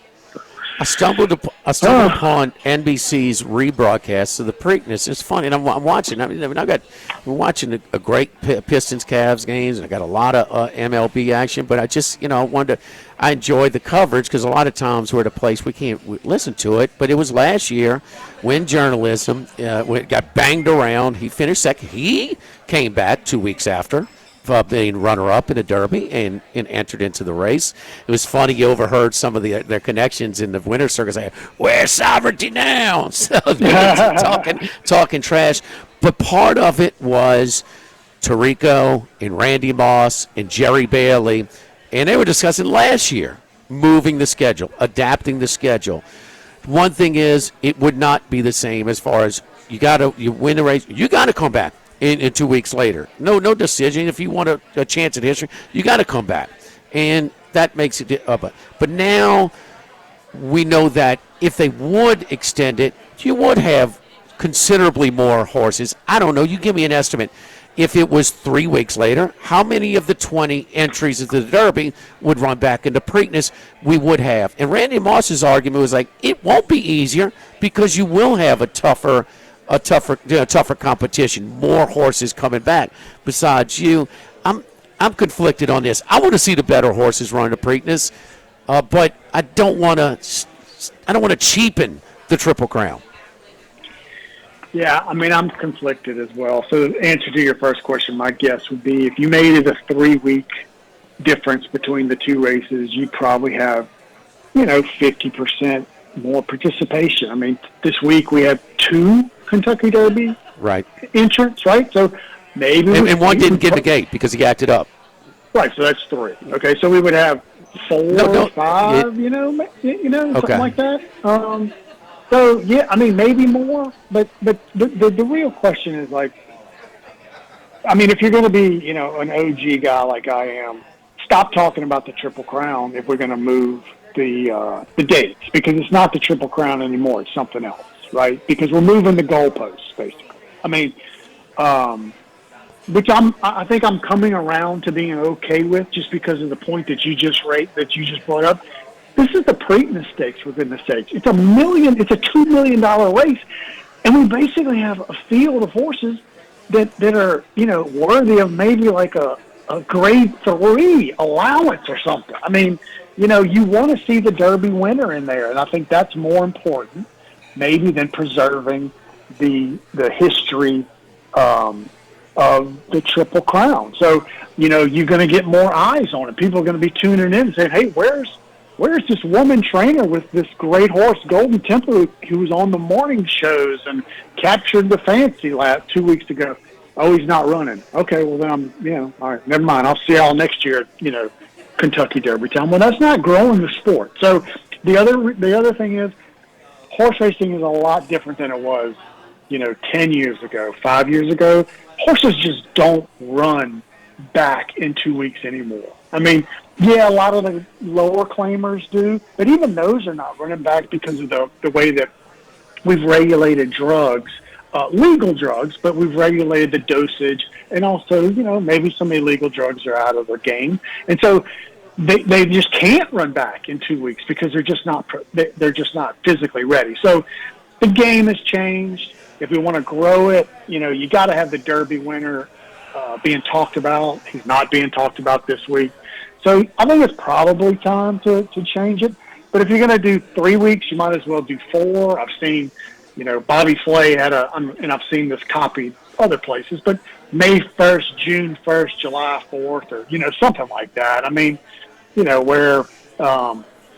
I stumbled upon NBC's rebroadcast of the Preakness. It's funny, and I'm watching. We're watching a great Pistons Cavs games, and I got a lot of MLB action. But I just, I enjoyed the coverage because a lot of times we're at a place we can't listen to it. But it was last year when journalism got banged around. He finished second. He came back 2 weeks after being runner-up in the Derby and entered into the race. It was funny. You overheard some of their connections in the winner's circle saying, "Where's sovereignty now?" So talking trash. But part of it was Tirico and Randy Moss and Jerry Bailey, and they were discussing last year moving the schedule, adapting the schedule. One thing is, it would not be the same as far as you win the race, you got to come back. In 2 weeks later. No decision. If you want a chance at history, you got to come back. And that makes it but now we know that if they would extend it, you would have considerably more horses. I don't know. You give me an estimate. If it was 3 weeks later, how many of the 20 entries into the Derby would run back into Preakness? We would have. And Randy Moss's argument was like, it won't be easier because you will have a tougher competition, more horses coming back. Besides you, I'm conflicted on this. I want to see the better horses run the Preakness, but I don't want to cheapen the Triple Crown. Yeah, I mean, I'm conflicted as well. So the answer to your first question, my guess would be if you made it a 3-week difference between the two races, you probably have, 50% more participation. I mean, this week we have 2 Kentucky Derby entrants, right? So maybe and one didn't get the gate because he acted up. Right, so that's 3. Okay, so we would have 4, 5, something like that. So yeah, I mean maybe more, but the real question is like, I mean, if you're going to be an OG guy like I am, stop talking about the Triple Crown if we're going to move the dates, because it's not the Triple Crown anymore; it's something else. Right, because we're moving the goalposts, basically. I mean, which I think I'm coming around to being okay with, just because of the point that you just brought up. This is the Preakness Stakes within the stakes. It's a $2 million race, and we basically have a field of horses that are worthy of maybe like a grade 3 allowance or something. I mean, you want to see the Derby winner in there, and I think that's more important maybe than preserving the history of the Triple Crown. So, you're going to get more eyes on it. People are going to be tuning in and saying, hey, where's this woman trainer with this great horse, Golden Temple, who was on the morning shows and captured the fancy lap 2 weeks ago? Oh, he's not running. Okay, well then all right, never mind. I'll see y'all next year at, Kentucky Derby Town. Well, that's not growing the sport. So the other thing is, horse racing is a lot different than it was, 10 years ago, 5 years ago. Horses just don't run back in 2 weeks anymore. I mean, yeah, a lot of the lower claimers do, but even those are not running back because of the way that we've regulated drugs, legal drugs, but we've regulated the dosage, and also, maybe some illegal drugs are out of the game, and so they just can't run back in 2 weeks because they're just not physically ready. So the game has changed. If we want to grow it, you got to have the Derby winner being talked about. He's not being talked about this week. So I think it's probably time to change it. But if you're going to do 3 weeks, you might as well do 4. I've seen, Bobby Flay and I've seen this copied other places, but May 1st, June 1st, July 4th, or, something like that. I mean, where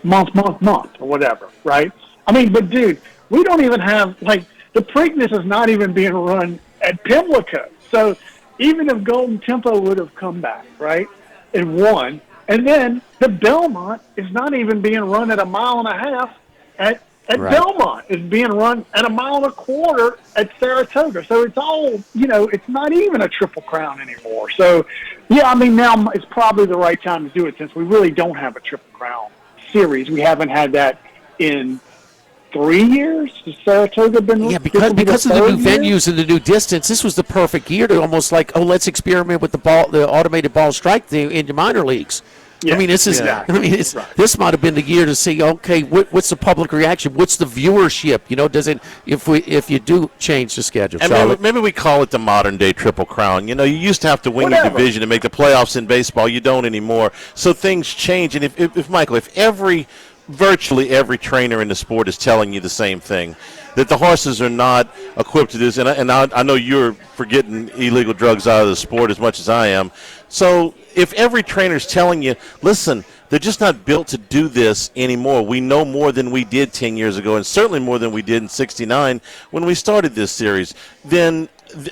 month, or whatever, right? I mean, but dude, we don't even have, the Preakness is not even being run at Pimlico. So even if Golden Tempo would have come back, right, and won, and then the Belmont is not even being run at 1.5 miles at right. Belmont. It's being run at 1.25 miles at Saratoga. So it's all, it's not even a Triple Crown anymore. So, yeah, I mean, now it's probably the right time to do it since we really don't have a Triple Crown series. We haven't had that in 3 years. Has Saratoga been? Yeah, because of the new venues and the new distance, this was the perfect year to almost let's experiment with the automated ball strike thing in the minor leagues. Yeah, I mean, this is. Exactly. I mean, this might have been the year to see. Okay, what's the public reaction? What's the viewership? Does it if you do change the schedule? And maybe we call it the modern day Triple Crown. You used to have to win your division to make the playoffs in baseball. You don't anymore. So things change. And if Michael, virtually every trainer in the sport is telling you the same thing, that the horses are not equipped to this. And I know you're for getting illegal drugs out of the sport as much as I am. So if every trainer is telling you, listen, they're just not built to do this anymore. We know more than we did 10 years ago, and certainly more than we did in '69 when we started this series. Then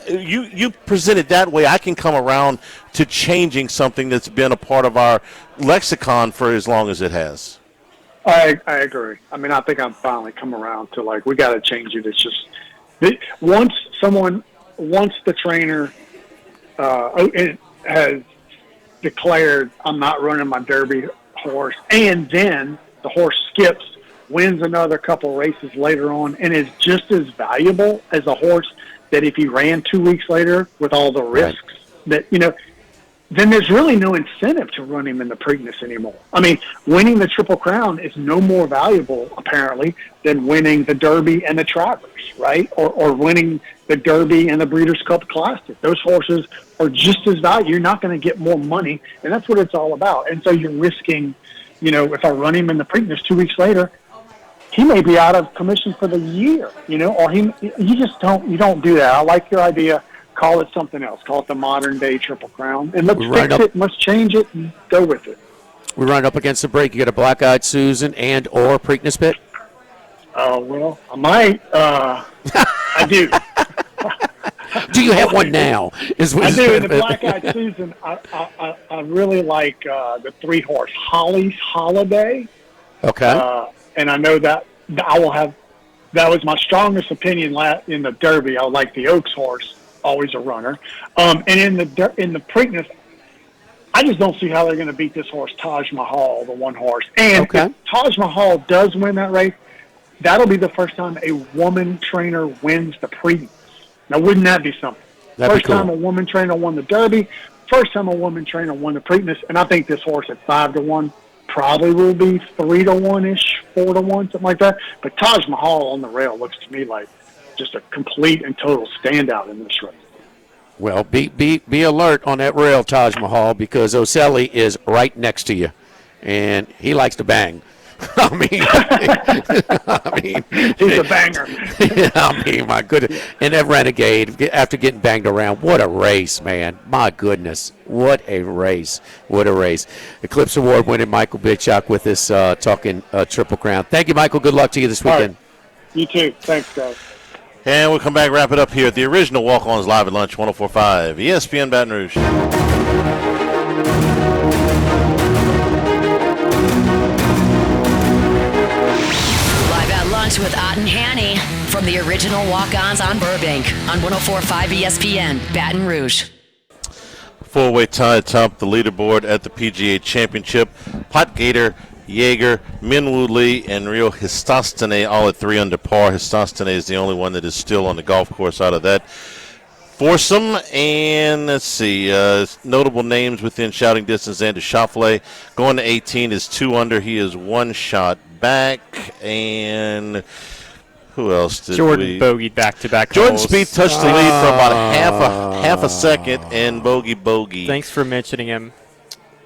you present it that way, I can come around to changing something that's been a part of our lexicon for as long as it has. I agree. I mean, I think I'm finally come around to we got to change it. It's just once the trainer has declared I'm not running my Derby horse, and then the horse skips, wins another couple races later on, and is just as valuable as a horse that if he ran 2 weeks later with all the risks that then there's really no incentive to run him in the Preakness anymore. I mean, winning the Triple Crown is no more valuable, apparently, than winning the Derby and the Travers, right? Or winning the Derby and the Breeders' Cup Classic. Those horses are just as valuable. You're not going to get more money, and that's what it's all about. And so you're risking, if I run him in the Preakness 2 weeks later, he may be out of commission for the year, or you don't do that. I like your idea. Call it something else. Call it the modern day Triple Crown. And let's fix it. Let's change it and go with it. We run up against the break. You got a Black-Eyed Susan and or Preakness pit? Well, I might. I do. Do you have one now? I do. In the Black-Eyed Susan, I really like the 3-horse Holly's Holiday. Okay. And I know that I will have. That was my strongest opinion in the Derby. I like the Oaks horse. Always a runner. And in the Preakness, I just don't see how they're going to beat this horse, Taj Mahal, the 1 horse. And if Taj Mahal does win that race, that'll be the first time a woman trainer wins the Preakness. Now, wouldn't that be something? First time a woman trainer won the Derby, first time a woman trainer won the Preakness, and I think this horse at 5-1 probably will be 3-1-ish, 4-1, something like that. But Taj Mahal on the rail looks to me like just a complete and total standout in this race. Well, be alert on that rail, Taj Mahal, because Oselli is right next to you, and he likes to bang. I mean, he's a banger. I mean, my goodness. And that Renegade, after getting banged around, what a race, man. My goodness. What a race. What a race. Eclipse Award winning Michael Bigchok with us talking Triple Crown. Thank you, Michael. Good luck to you this weekend. Right. You too. Thanks, guys. And we'll come back, wrap it up here at the original Walk-Ons Live at Lunch, 104.5 ESPN Baton Rouge. Live at Lunch with Ott and Hanny from the original Walk-Ons on Burbank on 104.5 ESPN Baton Rouge. Four-way tie atop the leaderboard at the PGA Championship. Potgater, Jaeger, Minwoo Lee, and Rio Histostene all at 3 under par. Histostene is the only one that is still on the golf course out of that foursome. And let's see, notable names within shouting distance. Xander Schauffele going to 18 is 2 under. He is 1 shot back. And who else did Jordan bogeyed back-to-back Jordan holes. Spieth touched the lead for about half a second and bogey. Thanks for mentioning him.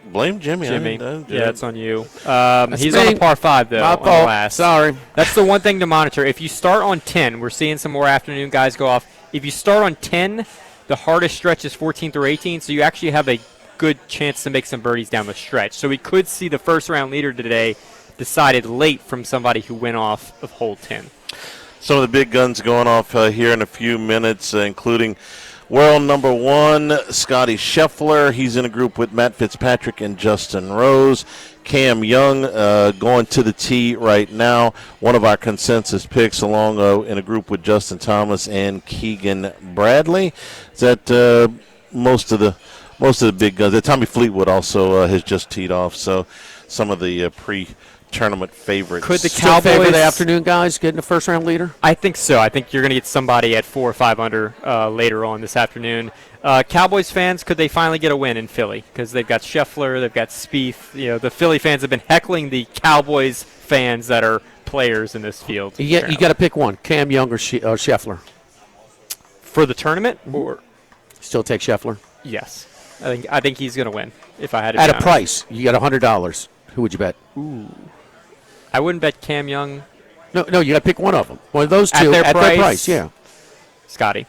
Blame Jimmy. Yeah, it's on you. He's on a par 5, though, on the last. Sorry. That's the one thing to monitor. If you start on 10, we're seeing some more afternoon guys go off. If you start on 10, the hardest stretch is 14 through 18, so you actually have a good chance to make some birdies down the stretch. So we could see the first-round leader today decided late from somebody who went off of hole 10. Some of the big guns going off here in a few minutes, including world number 1, Scotty Scheffler. He's in a group with Matt Fitzpatrick and Justin Rose. Cam Young going to the tee right now. One of our consensus picks, along in a group with Justin Thomas and Keegan Bradley. Is that most of the big guns? Tommy Fleetwood also has just teed off. So some of the pre-tournament favorites. Could the Still Cowboys favor the afternoon guys getting a first-round leader? I think so. I think you're going to get somebody at 4 or 5 under later on this afternoon. Cowboys fans, could they finally get a win in Philly? Because they've got Scheffler, they've got Spieth. You know, the Philly fans have been heckling the Cowboys fans that are players in this field. You got to pick one: Cam Young or Scheffler. For the tournament, or still take Scheffler? Yes, I think he's going to win. If I had to at a price, you got $100. Who would you bet? Ooh, I wouldn't bet Cam Young. No, you got to pick one of them. One of those two at their price. Yeah, Scotty.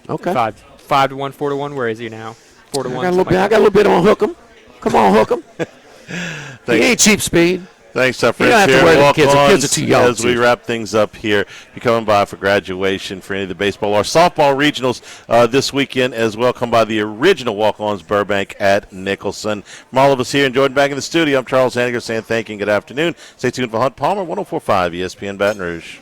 Okay. 5 to 1, 4 to 1. Where is he now? 4 to 1. I got a little bit on Hook 'em. Come on, Hook 'em. He ain't cheap speed. Thanks, our You don't have friends to here. worry the kids. The kids are too young. As we wrap things up here, if you're coming by for graduation for any of the baseball or softball regionals this weekend as well, come by the original Walk-Ons Burbank at Nicholson. From all of us here and Jordan back in the studio, I'm Charles Hanniger saying thank you and good afternoon. Stay tuned for Hunt Palmer, 104.5 ESPN Baton Rouge.